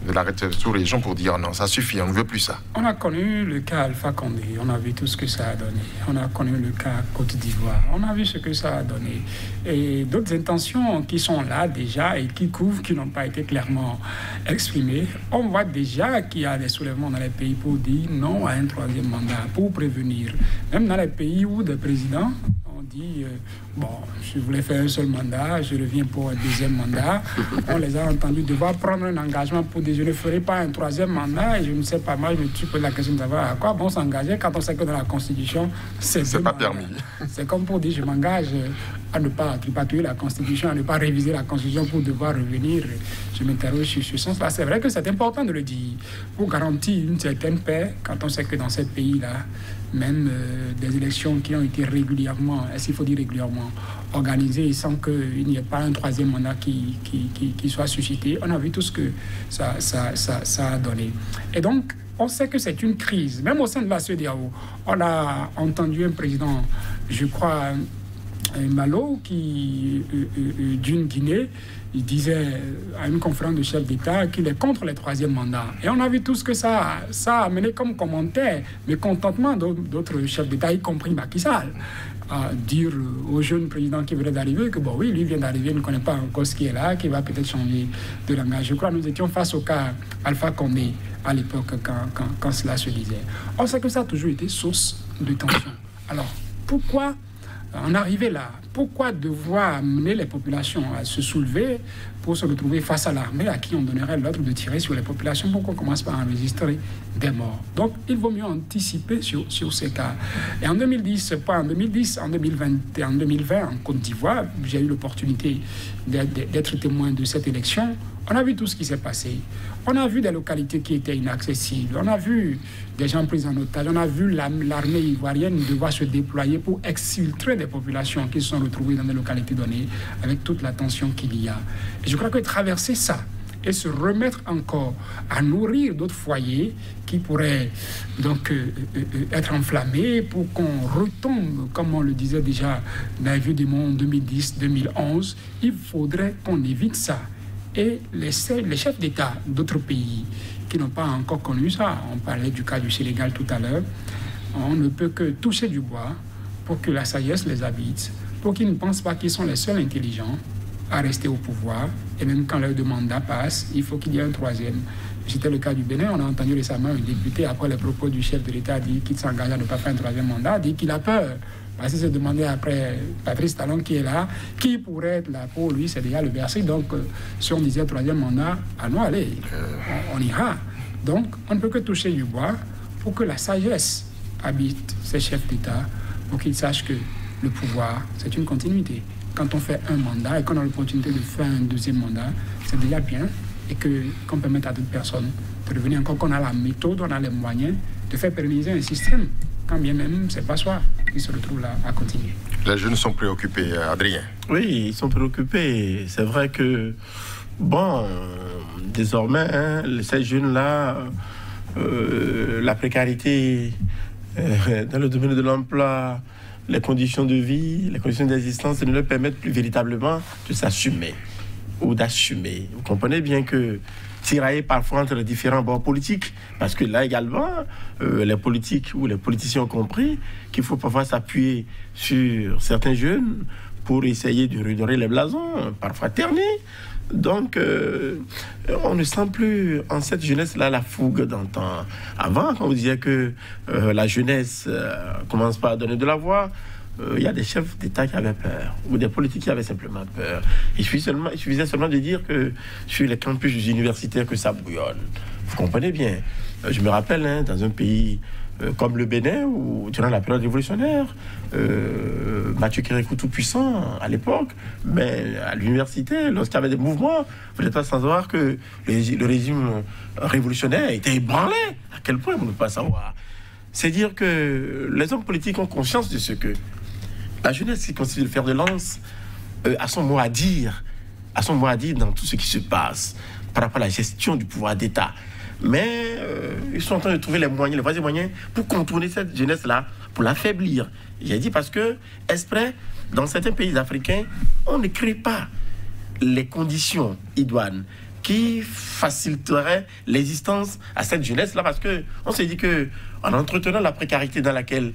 Speaker 1: de la sous-région pour dire non, ça suffit, on ne veut plus ça.
Speaker 3: On a connu le cas Alpha Condé, on a vu tout ce que ça a donné. On a connu le cas Côte d'Ivoire, on a vu ce que ça a donné. Et d'autres intentions qui sont là déjà et qui couvrent, qui n'ont pas été clairement exprimées. On voit déjà qu'il y a des soulèvements dans les pays pour dire non à un 3e mandat, pour prévenir. Même dans les pays où des présidents dit bon, je voulais faire un seul mandat, je reviens pour un 2e mandat. On les a entendus devoir prendre un engagement pour dire je ne ferai pas un 3e mandat. Et je ne sais pas, moi je me suis posé la question de savoir à quoi bon s'engager quand on sait que dans la Constitution c'est
Speaker 1: pas permis.
Speaker 3: C'est comme pour dire je m'engage à ne pas tripatouiller la Constitution, à ne pas réviser la Constitution pour devoir revenir. Je m'interroge sur ce sens-là. C'est vrai que c'est important de le dire pour garantir une certaine paix quand on sait que dans ce pays-là, même des élections qui ont été régulièrement, est-ce qu'il faut dire régulièrement, organisées sans qu'il n'y ait pas un 3e mandat qui soit suscité. On a vu tout ce que ça a donné. Et donc, on sait que c'est une crise. Même au sein de la CEDEAO, on a entendu un président, je crois, Malo, d'une Guinée, il disait à une conférence de chefs d'État qu'il est contre les 3e mandats. Et on a vu tout ce que ça a amené comme commentaire, mais contentement d'autres chefs d'État, y compris Macky Sall, à dire au jeune président qui venait d'arriver que bon oui, lui vient d'arriver, il ne connaît pas encore ce qui est là, qu'il va peut-être changer de langage. Je crois que nous étions face au cas Alpha Condé à l'époque quand cela se disait. On sait que ça a toujours été source de tension. Alors, pourquoi en arriver là? Pourquoi devoir amener les populations à se soulever pour se retrouver face à l'armée à qui on donnerait l'ordre de tirer sur les populations pour qu'on commence par enregistrer des morts? Donc, il vaut mieux anticiper sur ces cas. Et en 2010, pas en 2010, en 2020 et en 2020, en Côte d'Ivoire, j'ai eu l'opportunité d'être témoin de cette élection. On a vu tout ce qui s'est passé. On a vu des localités qui étaient inaccessibles. On a vu des gens pris en otage. On a vu l'armée ivoirienne devoir se déployer pour exfiltrer des populations qui se sont retrouvées dans des localités données avec toute la tension qu'il y a. Et je crois que traverser ça et se remettre encore à nourrir d'autres foyers qui pourraient donc être enflammés pour qu'on retombe, comme on le disait déjà dans les vieux démons 2010-2011, il faudrait qu'on évite ça. Et les chefs d'État d'autres pays qui n'ont pas encore connu ça, on parlait du cas du Sénégal tout à l'heure, on ne peut que toucher du bois pour que la sagesse les habite, pour qu'ils ne pensent pas qu'ils sont les seuls intelligents à rester au pouvoir. Et même quand leur mandat passe, il faut qu'il y ait un troisième. C'était le cas du Bénin. On a entendu récemment un député, après les propos du chef de l'État, dit qu'il s'engage à ne pas faire un troisième mandat, dit qu'il a peur. Parce qu'il se demandait après Patrice Talon qui est là, qui pourrait être là pour lui, c'est déjà le verset. Donc, si on disait troisième mandat, ah non, allez, on ira. Donc, on ne peut que toucher du bois pour que la sagesse habite ces chefs d'État, pour qu'ils sachent que le pouvoir, c'est une continuité. Quand on fait un mandat et qu'on a l'opportunité de faire un deuxième mandat, c'est déjà bien. Et qu'on permette à d'autres personnes de revenir, encore qu'on a la méthode, on a les moyens de faire pérenniser un système, quand bien même c'est pas soi qui se retrouve là à continuer.
Speaker 1: Les jeunes sont préoccupés, Adrien.
Speaker 2: Oui, ils sont préoccupés. C'est vrai que, bon, désormais, hein, ces jeunes-là, la précarité dans le domaine de l'emploi, les conditions de vie, les conditions d'existence ne leur permettent plus véritablement de s'assumer ou d'assumer. Vous comprenez bien que tirailler parfois entre les différents bords politiques, parce que là également, les politiques ou les politiciens ont compris qu'il faut parfois s'appuyer sur certains jeunes pour essayer de redorer les blasons, parfois ternis. Donc, on ne sent plus en cette jeunesse-là la fougue d'antan. Avant, quand on disait que la jeunesse commence par donner de la voix, il y a des chefs d'État qui avaient peur, ou des politiques qui avaient simplement peur. Il suffisait seulement de dire que sur les campus universitaires que ça bouillonne. Vous comprenez bien. Je me rappelle, hein, dans un pays comme le Bénin, où durant la période révolutionnaire, Mathieu Kérékou tout-puissant à l'époque, mais à l'université, lorsqu'il y avait des mouvements, vous n'êtes pas sans savoir que le régime révolutionnaire était ébranlé. À quel point vous ne pouvez pas savoir. C'est dire que les hommes politiques ont conscience de ce que la jeunesse qui constitue le fer de lance a son mot à dire dans tout ce qui se passe par rapport à la gestion du pouvoir d'État. Mais ils sont en train de trouver les vrais moyens pour contourner cette jeunesse-là, pour l'affaiblir. J'ai dit parce que, exprès, dans certains pays africains, on ne crée pas les conditions idoines qui faciliteraient l'existence à cette jeunesse-là, parce qu'on s'est dit qu'en entretenant la précarité dans laquelle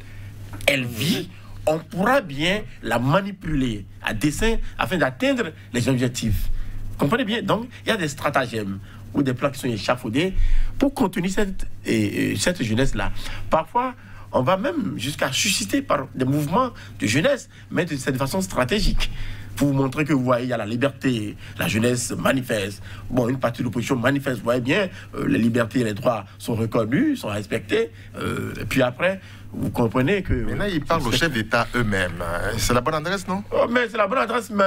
Speaker 2: elle vit, on pourra bien la manipuler à dessein afin d'atteindre les objectifs. Vous comprenez bien? Donc, il y a des stratagèmes ou des plans qui sont échafaudés pour contenir cette jeunesse-là. Parfois, on va même jusqu'à susciter par des mouvements de jeunesse, mais de cette façon stratégique. Pour vous montrer que vous voyez, il y a la liberté, la jeunesse manifeste. Bon, une partie de l'opposition manifeste, vous voyez bien, les libertés et les droits sont reconnus, sont respectés. Et puis après, vous comprenez que...
Speaker 1: Mais là, ils parlent aux chefs d'État eux-mêmes. C'est la bonne adresse, non?
Speaker 2: Oh, mais c'est la bonne adresse, mais...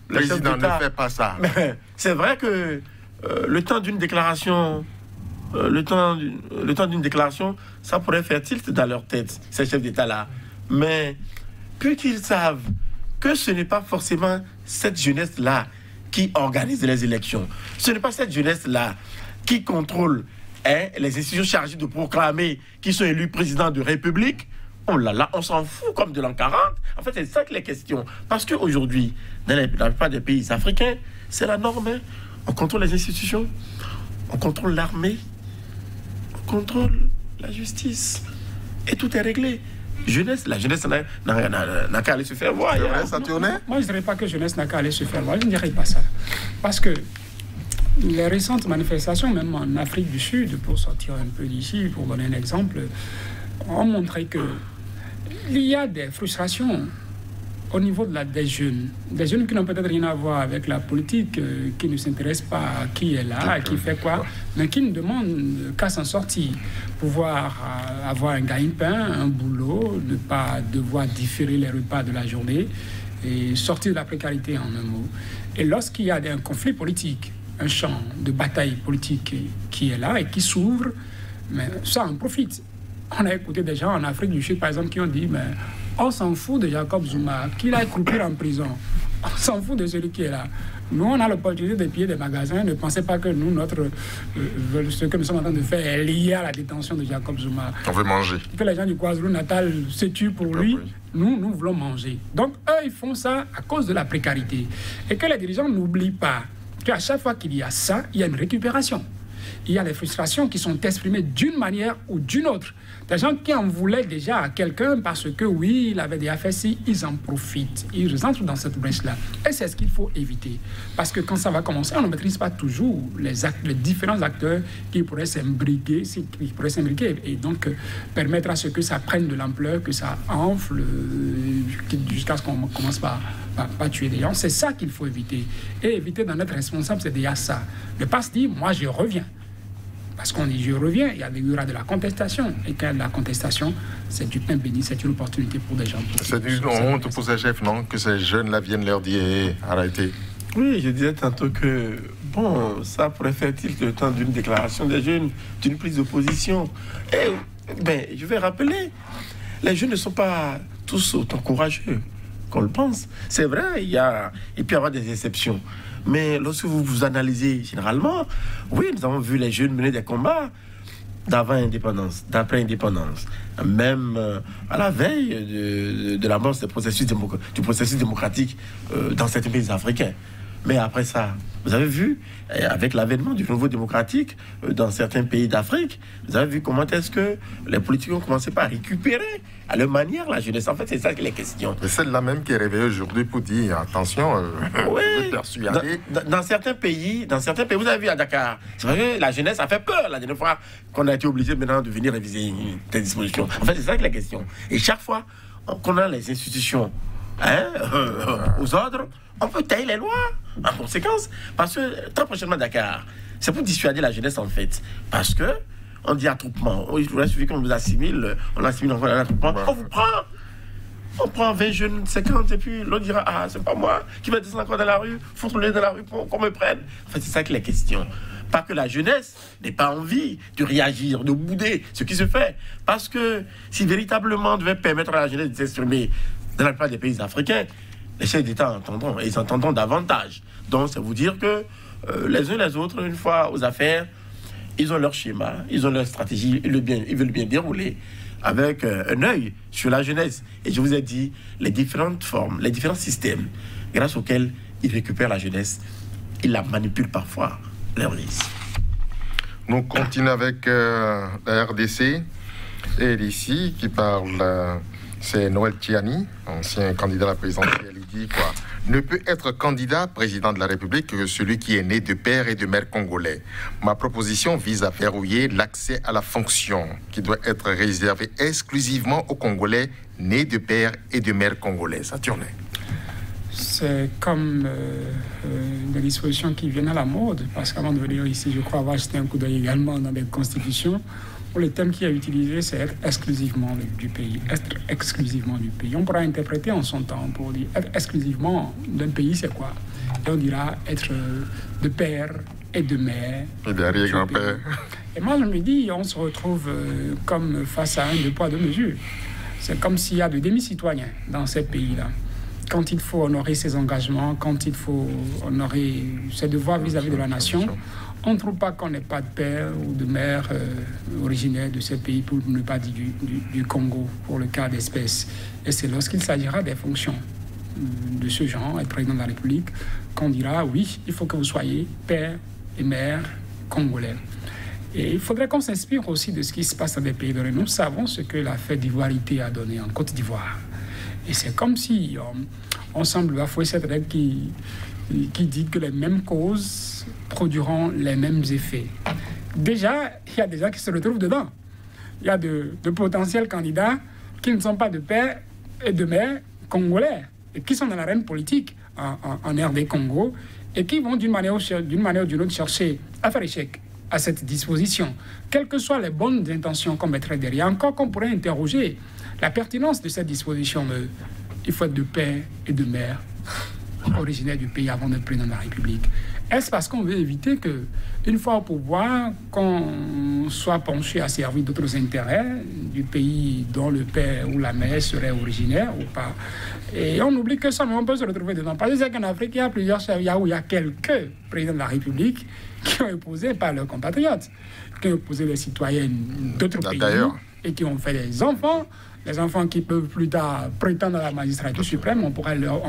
Speaker 1: Le président ne fait pas ça.
Speaker 2: C'est vrai que le temps d'une déclaration... Le temps d'une déclaration, ça pourrait faire tilt dans leur tête, ces chefs d'État-là. Mais puisqu'ils savent que ce n'est pas forcément cette jeunesse-là qui organise les élections, ce n'est pas cette jeunesse-là qui contrôle les institutions chargées de proclamer qui sont élus présidents de République, oh là là, on s'en fout comme de l'an 40. En fait, c'est ça que les questions. Parce qu'aujourd'hui, dans la plupart des pays africains, c'est la norme. Hein. On contrôle les institutions, on contrôle l'armée, on contrôle la justice. Et tout est réglé. La jeunesse n'a qu'à aller se faire voir.
Speaker 3: Moi, je ne dirais pas que jeunesse n'a qu'à aller se faire voir. Je ne dirais pas ça. Parce que les récentes manifestations, même en Afrique du Sud, pour sortir un peu d'ici, pour donner un exemple, ont montré qu'il y a des frustrations au niveau des jeunes qui n'ont peut-être rien à voir avec la politique, qui ne s'intéressent pas à qui est là, qui fait quoi, mais qui ne demandent qu'à s'en sortir, pouvoir avoir un gagne-pain, un boulot, ne pas devoir différer les repas de la journée et sortir de la précarité en un mot. Et lorsqu'il y a un conflit politique, un champ de bataille politique qui est là et qui s'ouvre, mais ça en profite. On a écouté des gens en Afrique du Sud, par exemple, qui ont dit mais on s'en fout de Jacob Zuma, qu'il aille croupir en prison. On s'en fout de celui qui est là. Nous, on a l'opportunité de piller des magasins. Ne pensez pas que nous, ce que nous sommes en train de faire est lié à la détention de Jacob Zuma.
Speaker 1: On veut manger.
Speaker 3: Que les gens du KwaZulu-Natal se tuent pour lui, nous voulons manger. Donc, eux, ils font ça à cause de la précarité. Et que les dirigeants n'oublient pas qu'à chaque fois qu'il y a ça, il y a une récupération. il y a des frustrations qui sont exprimées d'une manière ou d'une autre. Des gens qui en voulaient déjà à quelqu'un parce que, oui, il avait déjà fait ci, ils en profitent. Ils rentrent dans cette brèche-là. Et c'est ce qu'il faut éviter. Parce que quand ça va commencer, on ne maîtrise pas toujours les différents acteurs qui pourraient s'imbriquer, et donc permettre à ce que ça prenne de l'ampleur, que ça enfle, jusqu'à ce qu'on commence par tuer des gens. C'est ça qu'il faut éviter. Et éviter d'en être responsable, c'est déjà ça. Ne pas se dire, moi, je reviens. Parce qu'on dit je reviens, il y aura de la contestation. Et quand il y a de la contestation, c'est du pain béni, c'est une opportunité pour des gens.
Speaker 1: C'est une honte pour ces chefs, non? Que ces jeunes-là viennent leur dire arrêtez.
Speaker 2: Oui, je disais tantôt que, bon, ça pourrait faire tilt le temps d'une déclaration des jeunes, d'une prise de position. Et, ben, je vais rappeler, les jeunes ne sont pas tous autant courageux qu'on le pense. C'est vrai, il peut y avoir des exceptions. Mais lorsque vous analysez généralement, oui, nous avons vu les jeunes mener des combats d'avant-indépendance, d'après-indépendance, même à la veille de l'amorce du processus démocratique dans certains pays africains. Mais après ça, vous avez vu, avec l'avènement du nouveau démocratique dans certains pays d'Afrique, vous avez vu comment est-ce que les politiques ont commencé par récupérer à leur manière la jeunesse. En fait, c'est ça qui est la question.
Speaker 1: C'est celle-là même qui est réveillée aujourd'hui pour dire attention,
Speaker 2: oui, dans certains pays, vous avez vu à Dakar, c'est vrai que la jeunesse a fait peur la dernière fois qu'on a été obligé maintenant de venir réviser des dispositions. En fait, c'est ça qui est la question. Et chaque fois qu'on a les institutions aux ordres, on peut tailler les lois en conséquence. Parce que très prochainement Dakar, c'est pour dissuader la jeunesse en fait. Parce que on dit attroupement. Il faudrait suffire qu'on vous assimile, on assimile encore l'attroupement. On vous prend. On prend 20 jeunes, 50, et puis l'autre dira ah, c'est pas moi qui va descendre encore dans la rue, foutre-le dans la rue pour qu'on me prenne. En fait, c'est ça qui est la question. Pas que la jeunesse n'ait pas envie de réagir, de bouder ce qui se fait. Parce que si véritablement on devait permettre à la jeunesse de s'exprimer dans la plupart des pays africains, les chefs d'État entendront, et ils entendront davantage. Donc, ça veut dire que les uns les autres, une fois aux affaires, ils ont leur schéma, ils ont leur stratégie, ils veulent bien dérouler avec un œil sur la jeunesse. Et je vous ai dit les différentes formes, les différents systèmes grâce auxquels ils récupèrent la jeunesse. Ils la manipulent parfois, leur liste.
Speaker 1: Nous continuons avec la RDC et d'ici qui parle... c'est Noël Tiani, ancien candidat à la présidentielle. Il dit quoi? Ne peut être candidat président de la République que celui qui est né de père et de mère congolais. Ma proposition vise à verrouiller l'accès à la fonction qui doit être réservé exclusivement aux Congolais nés de père et de mère congolais. Ça tourne.
Speaker 3: C'est comme des dispositions qui viennent à la mode, parce qu'avant de venir ici, je crois avoir jeté un coup d'œil également dans les constitutions. Pour le thème qui est utilisé, c'est être exclusivement du pays. Être exclusivement du pays. On pourra interpréter en son temps pour dire être exclusivement d'un pays, c'est quoi? Et on dira être de père et de mère.
Speaker 1: Et d'arrière-grand-père.
Speaker 3: Et moi, je me dis, on se retrouve comme face à un deux poids, deux mesures. C'est comme s'il y a de demi-citoyens dans ces pays-là. Quand il faut honorer ses engagements, quand il faut honorer ses devoirs vis-à-vis de la nation, on ne trouve pas qu'on n'ait pas de père ou de mère originaire de ces pays, pour ne pas dire du Congo, pour le cas d'espèce. Et c'est lorsqu'il s'agira des fonctions de ce genre, être président de la République, qu'on dira oui, il faut que vous soyez père et mère congolais. Et il faudrait qu'on s'inspire aussi de ce qui se passe dans des pays donnés. Nous savons ce que la fête d'ivoirité a donné en Côte d'Ivoire. Et c'est comme si on semble bafouer cette règle qui dit que les mêmes causes produiront les mêmes effets. Déjà, il y a des gens qui se retrouvent dedans. Il y a de potentiels candidats qui ne sont pas de père et de mère congolais et qui sont dans l'arène politique en RD Congo et qui vont d'une manière ou d'une autre chercher à faire échec à cette disposition. Quelles que soient les bonnes intentions qu'on mettrait derrière, encore qu'on pourrait interroger la pertinence de cette disposition. Il faut être de père et de mère originaire du pays avant d'être président de la République. Est-ce parce qu'on veut éviter que, une fois au pouvoir, qu'on soit penché à servir d'autres intérêts du pays dont le père ou la mère serait originaire ou pas? Et on oublie que ça, mais on peut se retrouver dedans. Parce que qu'en Afrique, il y a plusieurs chefs, il y a quelques présidents de la République qui ont épousé par leurs compatriotes, qui ont épousé les citoyennes d'autres pays et qui ont fait des enfants. Les enfants qui peuvent plus tard prétendre à la magistrature suprême, on pourrait leur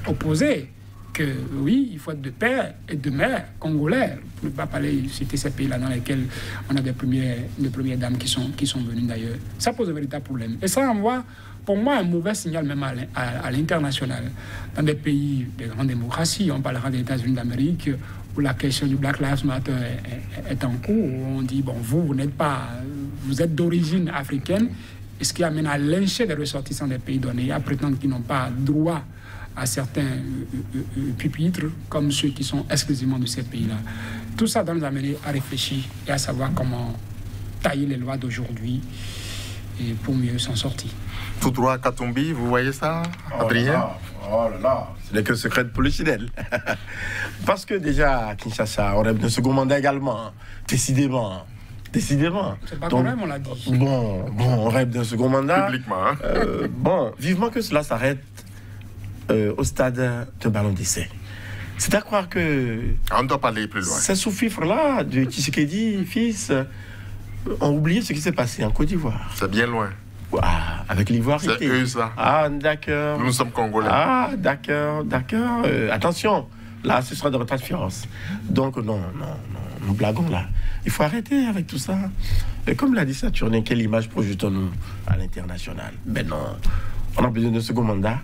Speaker 3: opposer que oui, il faut être de père et de mère congolais, pour ne pas citer ces pays-là dans lesquels on a des premières dames qui sont venues d'ailleurs. Ça pose un véritable problème. Et ça envoie, pour moi, un mauvais signal même à l'international. Dans des pays de grandes démocraties, on parlera des États-Unis d'Amérique, où la question du Black Lives Matter est en cours, où on dit, bon, vous n'êtes pas, vous êtes d'origine africaine, et ce qui amène à lyncher des ressortissants des pays donnés, à prétendre qu'ils n'ont pas droit à certains pupitres, comme ceux qui sont exclusivement de ces pays-là. Tout ça doit nous amener à réfléchir et à savoir comment tailler les lois d'aujourd'hui et pour mieux s'en sortir.
Speaker 1: Tout droit à Katumbi, vous voyez ça, Adrien?
Speaker 2: Oh là là, ce n'est que secret de polichinelle. Parce que déjà, à Kinshasa, on rêve d'un second mandat également, décidément.
Speaker 3: C'est pas quand même, on l'a dit.
Speaker 2: Bon, on rêve d'un second mandat.
Speaker 1: Publiquement. Hein?
Speaker 2: Bon, vivement que cela s'arrête au stade de ballon d'essai. C'est à croire que...
Speaker 1: On doit parler plus loin.
Speaker 2: Ces sous-fifres-là de Tshisekedi, fils, ont oublié ce qui s'est passé en Côte d'Ivoire.
Speaker 1: C'est bien loin.
Speaker 2: Ah, avec l'Ivoire.
Speaker 1: C'est eux, ça.
Speaker 2: Ah, d'accord.
Speaker 1: Nous sommes Congolais.
Speaker 2: Ah, d'accord. Attention, là, ce sera de votre interférence. Donc, non, nous blaguons là. Il faut arrêter avec tout ça. Et comme l'a dit Saturnin, quelle image projetons-nous à l'international? Ben non, on a besoin d'un second mandat,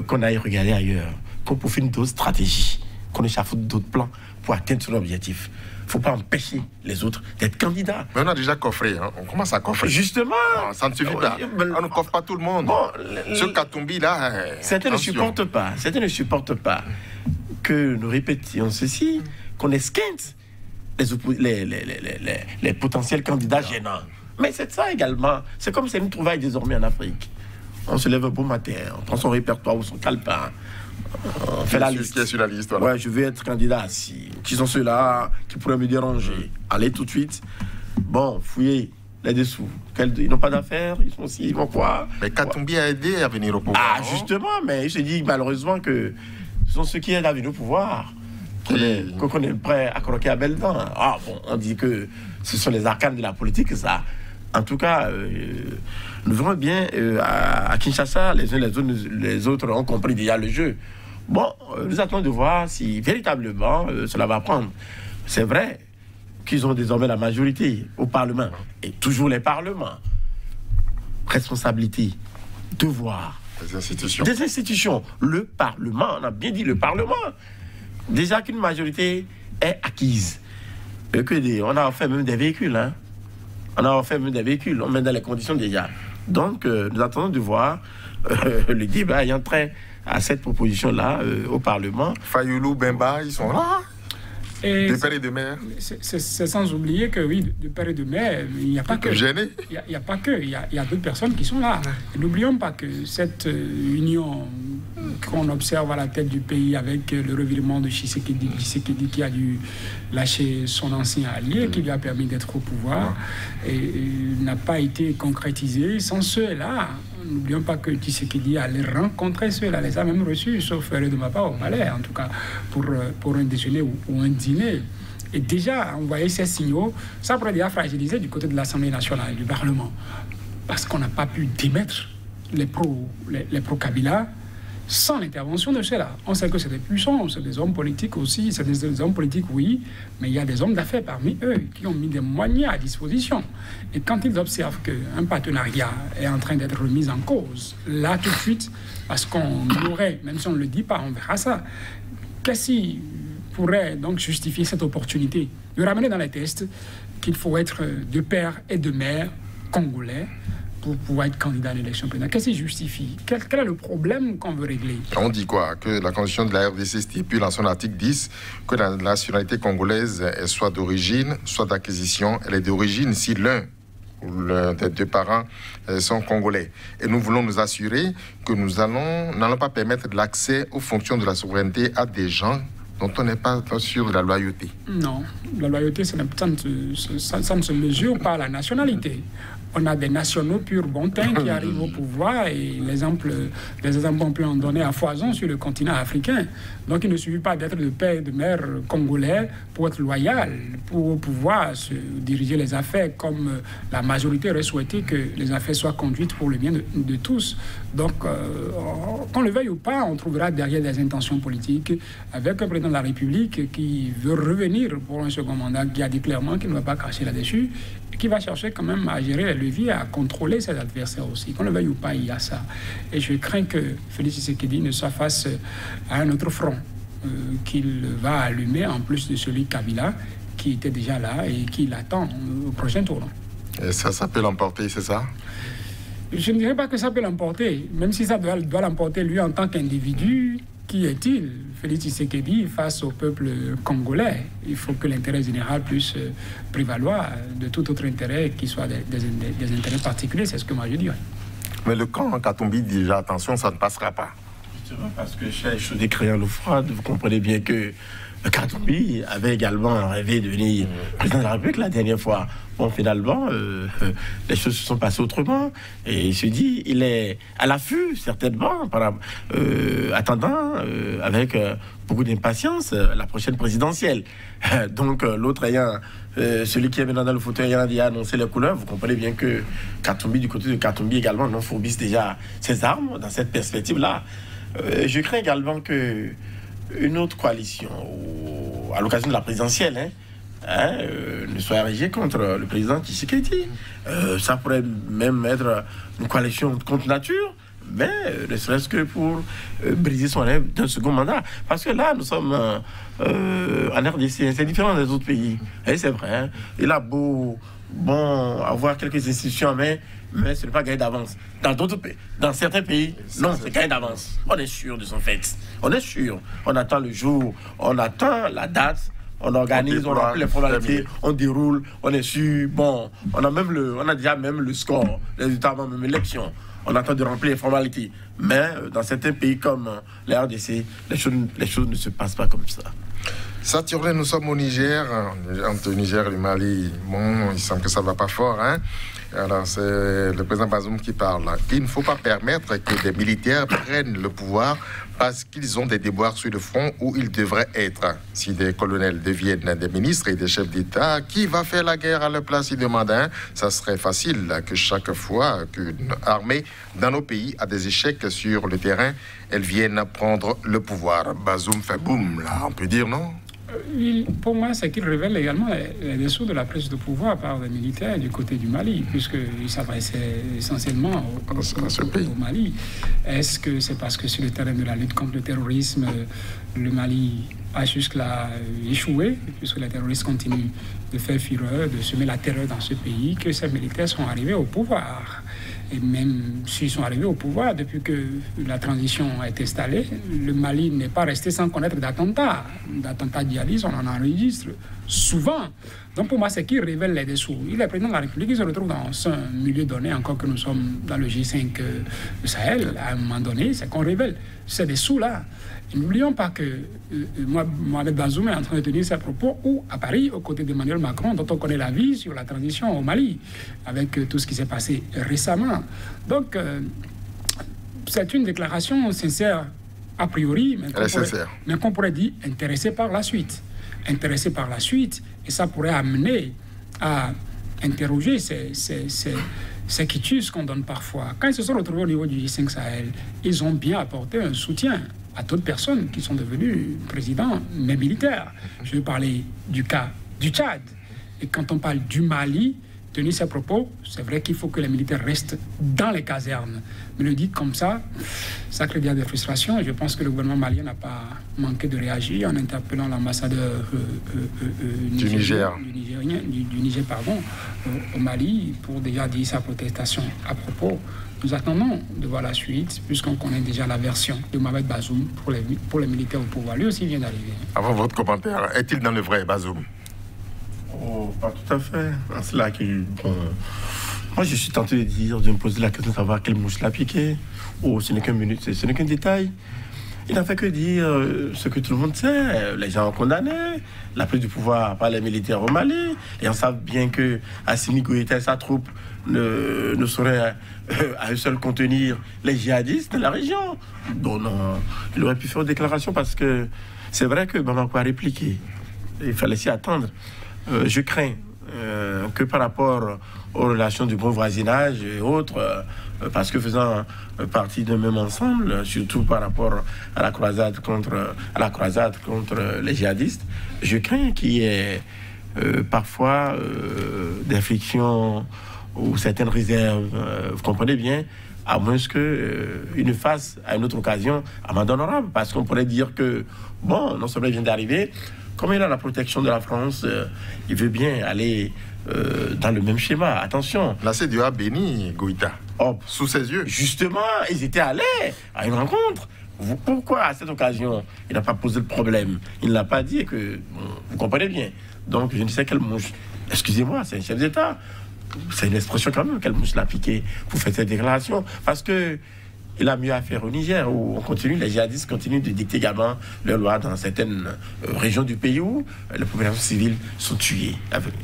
Speaker 2: qu'on aille regarder ailleurs, qu'on profite d'autres stratégies, qu'on échafaude d'autres plans pour atteindre son objectif. Il ne faut pas empêcher les autres d'être candidats.
Speaker 1: Mais on a déjà coffré, hein. On commence à coffrer.
Speaker 2: Justement.
Speaker 1: Non, ça ne suffit pas. On ne coffre pas tout le monde.
Speaker 2: Bon,
Speaker 1: ce Katumbi là.
Speaker 2: Certains ne supportent pas que nous répétions ceci, qu'on esquinte les potentiels candidats gênants. Mais c'est ça également. C'est comme c'est une trouvaille désormais en Afrique. On se lève un beau matin, on prend son répertoire ou son calepin, on fait la liste.
Speaker 1: Qui est sur la liste, voilà.
Speaker 2: Ouais, je vais être candidat. Qui sont ceux-là qui pourraient me déranger? Allez tout de suite. Bon, fouillez les dessous. Ils n'ont pas d'affaires, ils vont quoi?
Speaker 1: Mais Katumbi a aidé à venir au pouvoir.
Speaker 2: Ah, justement, mais je dis malheureusement que ce sont ceux qui aident à venir au pouvoir qu'on est prêt à croquer à belles dents. Ah bon, on dit que ce sont les arcanes de la politique, ça. En tout cas, nous verrons bien à Kinshasa, les uns les autres ont compris déjà le jeu. Bon, nous attendons de voir si véritablement cela va prendre. C'est vrai qu'ils ont désormais la majorité au Parlement. Et toujours les parlements. Responsabilité, devoir. Des institutions. Le Parlement, on a bien dit le Parlement. Déjà qu'une majorité est acquise. On a fait même des véhicules, hein. On met dans les conditions déjà. Donc, nous attendons de voir le débat ayant trait à cette proposition-là au Parlement.
Speaker 1: Fayoulou, Bemba, ils sont là. De père et de mère.
Speaker 3: C'est sans oublier que oui, de père et de mère, il n'y a pas que.
Speaker 1: Gêné.
Speaker 3: Il n'y a pas que. Il y a d'autres personnes qui sont là. N'oublions pas que cette union qu'on observe à la tête du pays avec le revirement de Tshisekedi qui a dû lâcher son ancien allié, qui lui a permis d'être au pouvoir, et n'a pas été concrétisée. Sans ceux-là, n'oublions pas que Tshisekedi allait rencontrer ceux-là, les a même reçus, sauf de ma part au palais, en tout cas, pour un déjeuner ou un dîner. Et déjà, on voyait ces signaux, ça pourrait déjà fragiliser du côté de l'Assemblée nationale, du Parlement, parce qu'on n'a pas pu démettre les pro-Kabila sans l'intervention de ceux-là. On sait que c'est des puissants, c'est des hommes politiques aussi, c'est des hommes politiques, oui, mais il y a des hommes d'affaires parmi eux qui ont mis des moyens à disposition. Et quand ils observent qu'un partenariat est en train d'être remis en cause, là tout de suite, parce qu'on aurait, même si on ne le dit pas, on verra ça, qu'est-ce qui pourrait donc justifier cette opportunité de ramener dans les tests qu'il faut être de père et de mère congolais pour pouvoir être candidat à l'élection présidentielle? Qu'est-ce qui justifie? Quel est le problème qu'on veut régler?
Speaker 1: On dit quoi? Que la constitution de la RDC stipule en son article 10 que la nationalité congolaise est soit d'origine, soit d'acquisition. Elle est d'origine si l'un ou l'un des deux parents sont congolais. Et nous voulons nous assurer que nous n'allons pas permettre l'accès aux fonctions de la souveraineté à des gens dont on n'est pas sûr de la loyauté.
Speaker 3: Non, la loyauté, ça ne se mesure pas à la nationalité. on a des nationaux purs bontins qui arrivent au pouvoir et les exemples on peut en donner à foison sur le continent africain. Donc il ne suffit pas d'être de père et de mère congolais pour être loyal, pour pouvoir se diriger les affaires comme la majorité aurait souhaité que les affaires soient conduites pour le bien de tous. Donc qu'on le veuille ou pas, on trouvera derrière des intentions politiques avec un président de la République qui veut revenir pour un second mandat, qui a dit clairement qu'il ne va pas cracher là-dessus, qui va chercher quand même à gérer les leviers, à contrôler ses adversaires aussi. Qu'on le veuille ou pas, il y a ça. Et je crains que Félix Tshisekedi ne soit face à un autre front qu'il va allumer, en plus de celui Kabila, qui était déjà là et qui l'attend au prochain tournant.
Speaker 1: Et ça peut l'emporter, c'est ça?
Speaker 3: Je ne dirais pas que ça peut l'emporter, même si ça doit l'emporter lui en tant qu'individu. Qui est-il, Félix Tshisekedi, face au peuple congolais? Il faut que l'intérêt général puisse prévaloir de tout autre intérêt qui soit des intérêts particuliers, c'est ce que moi je dirais.
Speaker 1: Mais le camp Katumbi dit déjà, attention, ça ne passera pas.
Speaker 2: Parce que chez chaud décriant l'eau froide, vous comprenez bien que Katumbi avait également rêvé de devenir président de la République la dernière fois. Bon, finalement, les choses se sont passées autrement. Et il se dit, il est à l'affût, certainement, attendant avec beaucoup d'impatience la prochaine présidentielle. Donc, l'autre ayant, celui qui est maintenant dans le fauteuil ayant déjà annoncé les couleurs, vous comprenez bien que Katumbi, du côté de Katumbi également, non fourbisse déjà ses armes dans cette perspective-là. Je crains également que une autre coalition, à l'occasion de la présidentielle, ne soit érigée contre le président Tshisekedi. Ça pourrait même être une coalition contre nature, mais ne serait-ce que pour briser son rêve d'un second mandat. Parce que là, nous sommes en RDC, c'est différent des autres pays. Et c'est vrai, il a beau avoir quelques institutions, mais ce n'est pas gagné d'avance. Dans d'autres pays, dans certains pays, non, c'est gagné d'avance. On est sûr de son fait. On est sûr. On attend le jour, on attend la date, on organise, on remplit les formalités, on déroule, on est sûr. Bon, on a déjà même le score, les résultats avant même l'élection. On attend de remplir les formalités. Mais dans certains pays comme la RDC, les choses ne se passent pas comme ça.
Speaker 1: Saturne, nous sommes au Niger, entre le Niger et le Mali. Bon, il semble que ça ne va pas fort, hein. Alors, c'est le président Bazoum qui parle. Il ne faut pas permettre que des militaires prennent le pouvoir parce qu'ils ont des déboires sur le front où ils devraient être. Si des colonels deviennent des ministres et des chefs d'État, qui va faire la guerre à leur place, il demande. Ça serait facile que chaque fois qu'une armée dans nos pays a des échecs sur le terrain, elle vienne prendre le pouvoir. Bazoum fait boum, là, on peut dire, non?
Speaker 3: Pour moi, c'est qu'il révèle également les dessous de la prise de pouvoir par les militaires du côté du Mali, puisqu'il s'adressait essentiellement au Mali. Est-ce que c'est parce que sur le terrain de la lutte contre le terrorisme, le Mali a jusque-là échoué, puisque les terroristes continuent de faire fureur, de semer la terreur dans ce pays, que ces militaires sont arrivés au pouvoir? Et même s'ils sont arrivés au pouvoir, depuis que la transition a été installée, le Mali n'est pas resté sans connaître d'attentats. D'attentats djihadistes, on en enregistre souvent. Donc pour moi, c'est qu'il révèle les dessous. Il est président de la République, il se retrouve dans un milieu donné, encore que nous sommes dans le G5 du Sahel, à un moment donné, c'est qu'on révèle ces dessous-là. N'oublions pas que Mohamed Bazoum est en train de tenir ses propos à Paris, aux côtés d'Emmanuel Macron, dont on connaît la vie sur la transition au Mali, avec tout ce qui s'est passé récemment. Donc, c'est une déclaration sincère a priori, mais qu'on pourrait dire intéressée par la suite. Intéressée par la suite, et ça pourrait amener à interroger ces quitus qu'on donne parfois. Quand ils se sont retrouvés au niveau du G5 Sahel, ils ont bien apporté un soutien à d'autres personnes qui sont devenues présidents, mais militaires. Je vais parler du cas du Tchad. Et quand on parle du Mali, tenir ses propos, c'est vrai qu'il faut que les militaires restent dans les casernes. Mais le dit comme ça crée bien des frustrations. Et je pense que le gouvernement malien n'a pas manqué de réagir en interpellant l'ambassadeur du Niger au Mali pour déjà dire sa protestation à propos. Nous attendons de voir la suite, puisqu'on connaît déjà la version de Mohamed Bazoum pour les militaires au pouvoir. Lui aussi vient d'arriver.
Speaker 1: Avant votre commentaire, est-il dans le vrai Bazoum?
Speaker 2: Oh, pas tout à fait. C'est là que... Moi, je suis tenté de me poser la question de savoir quelle mouche l'a piqué. Oh, ce n'est qu'un minute, ce n'est qu'un détail. il n'a fait que dire ce que tout le monde sait. Les gens ont condamné la prise du pouvoir par les militaires au Mali. Les gens savent bien que Assimi Goïta et sa troupe ne sauraient à eux seuls contenir les djihadistes de la région. Donc non, il aurait pu faire une déclaration parce que c'est vrai que Bamako a répliqué. Il fallait s'y attendre. Je crains que par rapport aux relations du bon voisinage et autres, parce que faisant partie d'un même ensemble, surtout par rapport à la croisade contre les djihadistes, je crains qu'il y ait parfois des frictions ou certaines réserves, vous comprenez bien, à moins qu'il ne fasse à une autre occasion amende honorable, parce qu'on pourrait dire que, bon, non seulement il vient d'arriver, comme il a la protection de la France, il veut bien aller dans le même schéma. Attention.
Speaker 1: La CEDEAO a béni Goïta, sous ses yeux.
Speaker 2: Justement, ils étaient allés à une rencontre. Pourquoi, à cette occasion, il n'a pas posé le problème? Il ne l'a pas dit, que vous comprenez bien. Donc, je ne sais quelle mouche. Excusez-moi, c'est un chef d'État. C'est une expression quand même, quelle mouche l'a piqué pour faire cette déclaration. Parce que il a mieux à faire au Niger, où on continue, les djihadistes continuent de dicter également leurs lois dans certaines régions du pays où les populations civiles sont tuées.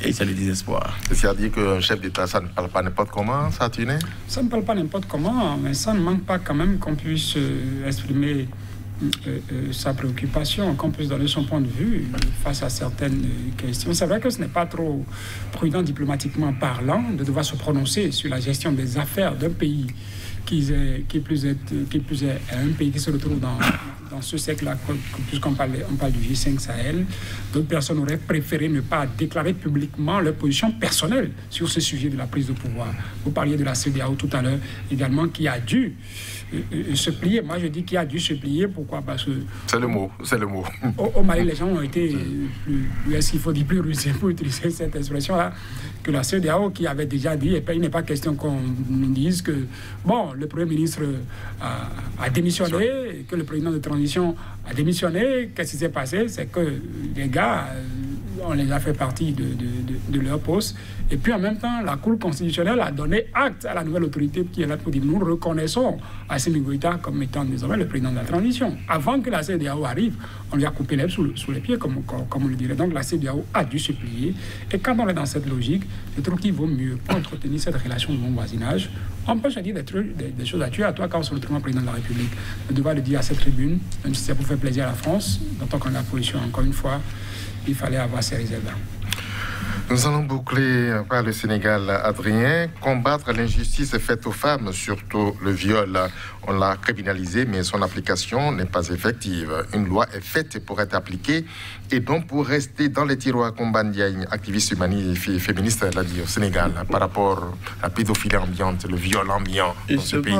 Speaker 2: Et c'est le désespoir.
Speaker 1: C'est-à-dire qu'un chef d'État, ça ne parle pas n'importe comment, ça, tu n'es?
Speaker 3: Ça ne parle pas n'importe comment, mais ça ne manque pas quand même qu'on puisse exprimer sa préoccupation, qu'on puisse donner son point de vue face à certaines questions. C'est vrai que ce n'est pas trop prudent diplomatiquement parlant de devoir se prononcer sur la gestion des affaires d'un pays qui plus est un pays qui se retrouve dans ce siècle-là, puisqu'on parle du G5 Sahel. D'autres personnes auraient préféré ne pas déclarer publiquement leur position personnelle sur ce sujet de la prise de pouvoir. Vous parliez de la CEDEAO tout à l'heure, également, qui a dû se plier. Moi, je dis qu'il a dû se plier. Pourquoi? Parce que...
Speaker 1: C'est le mot, c'est le mot.
Speaker 3: Au Mali, les gens ont été plus est-ce qu'il faut dire plus rusés pour utiliser cette expression-là, que la CEDEAO qui avait déjà dit, et il n'est pas question qu'on dise que, bon, le Premier ministre a démissionné, que le président de transition a démissionné. Qu'est-ce qui s'est passé? C'est que les gars, on les a fait partie de leur poste. Et puis en même temps, la Cour constitutionnelle a donné acte à la nouvelle autorité qui est là pour dire nous reconnaissons Assimi Goïta comme étant désormais le président de la transition. Avant que la CEDEAO arrive, on lui a coupé l'herbe sous les pieds, comme on le dirait. Donc la CEDEAO a dû se plier. Et quand on est dans cette logique, je trouve qu'il vaut mieux entretenir cette relation de bon voisinage. On peut se dire des choses à tuer à toi quand on se retrouve en président de la République. De devoir le dire à cette tribune, même si c'est pour faire plaisir à la France, d'autant qu'on a la position, encore une fois, il fallait avoir ces réserves-là.
Speaker 1: Nous allons boucler par le Sénégal, Adrien. Combattre l'injustice faite aux femmes, surtout le viol. On l'a criminalisé, mais son application n'est pas effective. Une loi est faite pour être appliquée et donc pour rester dans les tiroirs, comme Bandiaï, activiste humaniste et féministe, l'a dit au Sénégal, par rapport à la pédophilie ambiante, le viol ambiant dans ce pays.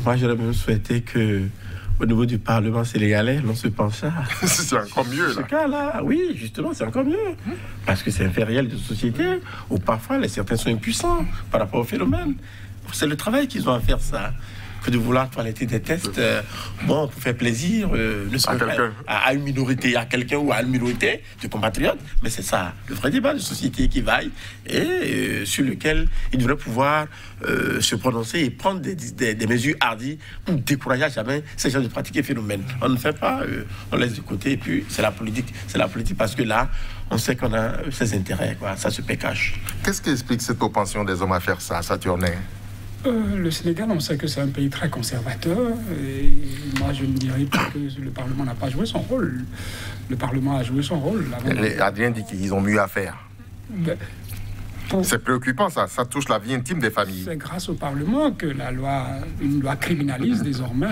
Speaker 2: Moi, j'aurais même souhaité que au niveau du Parlement sénégalais, l'on se penche.
Speaker 1: C'est encore mieux, là.
Speaker 2: Ce cas-là, oui, justement, c'est encore mieux. Parce que c'est un fait réel de société où parfois certains sont impuissants par rapport au phénomène. C'est le travail qu'ils ont à faire, ça. Que de vouloir toiletter des tests, bon, pour faire plaisir, ne serait-ce à une minorité, à quelqu'un ou à une minorité de compatriotes. Mais c'est ça, le vrai débat de société qui vaille et sur lequel il devrait pouvoir se prononcer et prendre des mesures hardies pour décourager à jamais ces gens de pratiquer phénomène. On ne fait pas, on laisse de côté, et puis c'est la politique parce que là, on sait qu'on a ses intérêts, quoi. Ça se cache.
Speaker 1: Qu'est-ce qui explique cette propension des hommes à faire ça, Saturnin?
Speaker 3: Le Sénégal, on sait que c'est un pays très conservateur et moi je ne dirais pas que le Parlement n'a pas joué son rôle. Le Parlement a joué son rôle.
Speaker 1: Adrien dit qu'ils ont mieux à faire. C'est préoccupant, ça touche la vie intime des familles.
Speaker 3: C'est grâce au Parlement que une loi criminalise désormais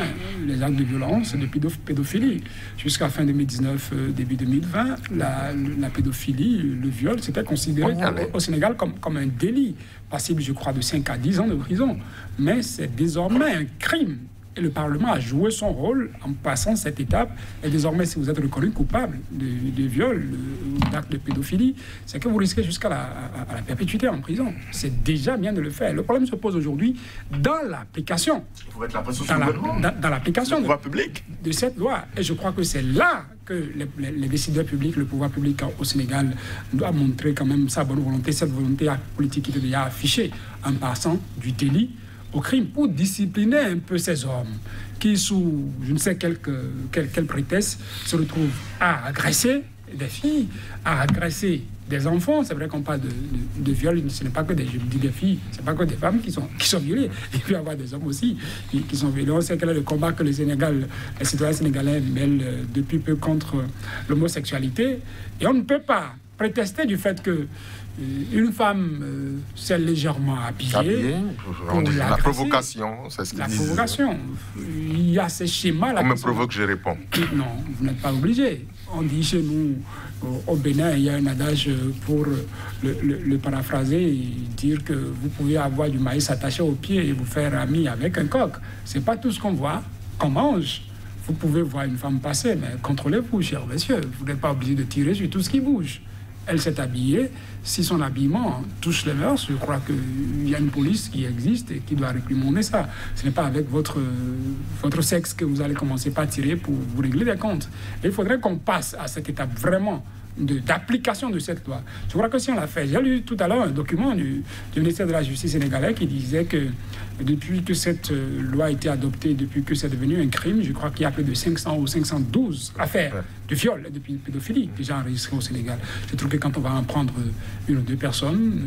Speaker 3: les actes de violence et de pédophilie. Jusqu'à fin 2019, début 2020, la pédophilie, le viol, c'était considéré au Sénégal comme un délit, passible, je crois, de 5 à 10 ans de prison. Mais c'est désormais un crime. Et le Parlement a joué son rôle en passant cette étape. Et désormais, si vous êtes reconnu coupable de viol ou d'acte de pédophilie, c'est que vous risquez jusqu'à la perpétuité en prison. C'est déjà bien de le faire. Le problème se pose aujourd'hui dans l'application.
Speaker 2: Il faut mettre la pression
Speaker 3: dans l'application
Speaker 2: de
Speaker 3: cette loi. Et je crois que c'est là que les décideurs publics, le pouvoir public au Sénégal doit montrer quand même sa bonne volonté, cette volonté politique qui est déjà affichée en passant du délit au crime, pour discipliner un peu ces hommes qui, sous je ne sais quel prétexte, se retrouvent à agresser des filles, à agresser des enfants. C'est vrai qu'on parle de viol, ce n'est pas que je dis des filles, ce n'est pas que des femmes qui sont violées. Il peut y avoir des hommes aussi qui sont violés. On sait quel est le combat que les citoyens sénégalais mènent depuis peu contre l'homosexualité. Et on ne peut pas prétester du fait que une femme s'est légèrement habillée.
Speaker 1: On dit la provocation, c'est ce qu'ils disent.
Speaker 3: La provocation. Il y a ces schémas-là.
Speaker 1: On me provoque, je réponds.
Speaker 3: Non, vous n'êtes pas obligé. On dit chez nous, au Bénin, il y a un adage pour le paraphraser et dire que vous pouvez avoir du maïs attaché au pied et vous faire ami avec un coq. C'est pas tout ce qu'on voit, qu'on mange. Vous pouvez voir une femme passer, mais contrôlez-vous, chers messieurs. Vous n'êtes pas obligé de tirer sur tout ce qui bouge. Elle s'est habillée. Si son habillement touche les mœurs, je crois qu'il y a une police qui existe et qui doit réprimander ça. Ce n'est pas avec votre sexe que vous allez commencer par tirer pour vous régler des comptes. Et il faudrait qu'on passe à cette étape vraiment d'application de cette loi. Je crois que si on l'a fait, j'ai lu tout à l'heure un document du ministère de la Justice sénégalais qui disait que depuis que cette loi a été adoptée, depuis que c'est devenu un crime, je crois qu'il y a plus de 500 ou 512 affaires de viol et de pédophilie déjà enregistrées au Sénégal. Je trouve que quand on va en prendre une ou deux personnes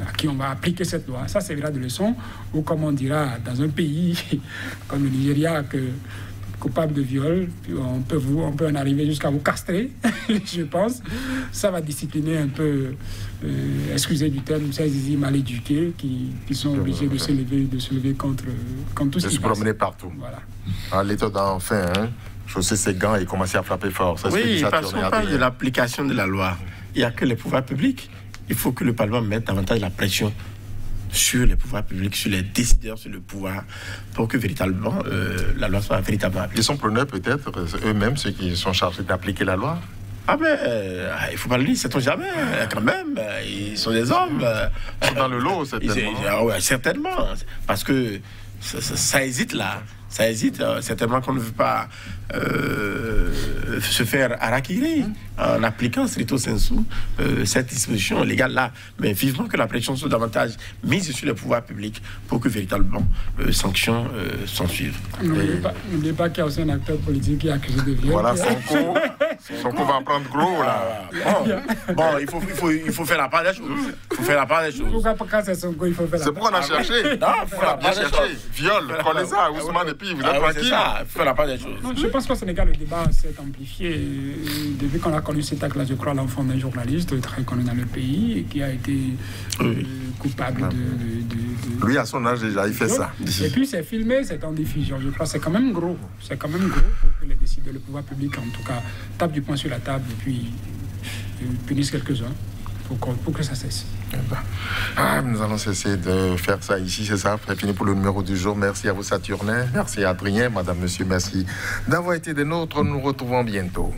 Speaker 3: à qui on va appliquer cette loi, ça servira de leçon, ou comme on dira dans un pays comme le Nigeria, que coupable de viol, puis on peut en arriver jusqu'à vous castrer, je pense. Ça va discipliner un peu, excusez du terme, ces zizi mal éduqués qui sont obligés de se lever contre tout ce qui se passe.
Speaker 1: Se promener partout.
Speaker 3: Voilà.
Speaker 1: L'État doit enfin chausser ses gants et commencer à frapper fort.
Speaker 2: Oui, parce qu'on parle de l'application de la loi. Il n'y a que les pouvoirs publics. Il faut que le Parlement mette davantage la pression sur les pouvoirs publics, sur les décideurs, sur le pouvoir, pour que véritablement la loi soit véritablement appliquée.
Speaker 1: Ils sont preneurs peut-être, eux-mêmes, ceux qui sont chargés d'appliquer la loi?
Speaker 2: Ah ben, il ne faut pas le dire, sait-on jamais, quand même, ils sont des hommes.
Speaker 1: Ils sont dans le lot, certainement.
Speaker 2: Oui, certainement, parce que ça hésite là. Ça hésite, certainement qu'on ne veut pas se faire harakiri en appliquant stricto sensu cette disposition légale-là. Mais vivement que la pression soit davantage mise sur les pouvoirs publics pour que véritablement sanctions s'en suivent.
Speaker 3: N'oubliez pas qu'il y a aussi un acteur politique qui est accusé de viol.
Speaker 1: Voilà, Sonko va en prendre gros, là.
Speaker 2: Bon, il faut faire la part des choses. Il faut faire la part des choses.
Speaker 3: Pourquoi quand c'est Sonko, il faut faire la part des choses?
Speaker 1: C'est pourquoi on a cherché.
Speaker 2: Non, il faut faire la part des choses.
Speaker 1: Viol, connaissez ça, Ousmane, et puis vous êtes tranquille.
Speaker 2: C'est ça, il faut faire la part des choses.
Speaker 3: Non, je pense qu'au Sénégal, le débat s'est amplifié. Depuis qu'on a connu cet acte-là, je crois, l'enfant d'un journaliste très connu dans le pays et qui a été coupable de...
Speaker 1: Lui, à son âge déjà, il fait ça.
Speaker 3: Et puis, c'est filmé, c'est en diffusion. Je crois que c'est quand même gros. C'est quand même gros pour que les décideurs, le pouvoir public, en tout cas, tapent du poing sur la table et puis punissent quelques-uns pour que ça cesse.
Speaker 1: Nous allons cesser de faire ça ici, c'est ça. C'est fini pour le numéro du jour. Merci à vous, Saturnin. Merci à Adrien, madame, monsieur, merci d'avoir été des nôtres. Nous nous retrouvons bientôt.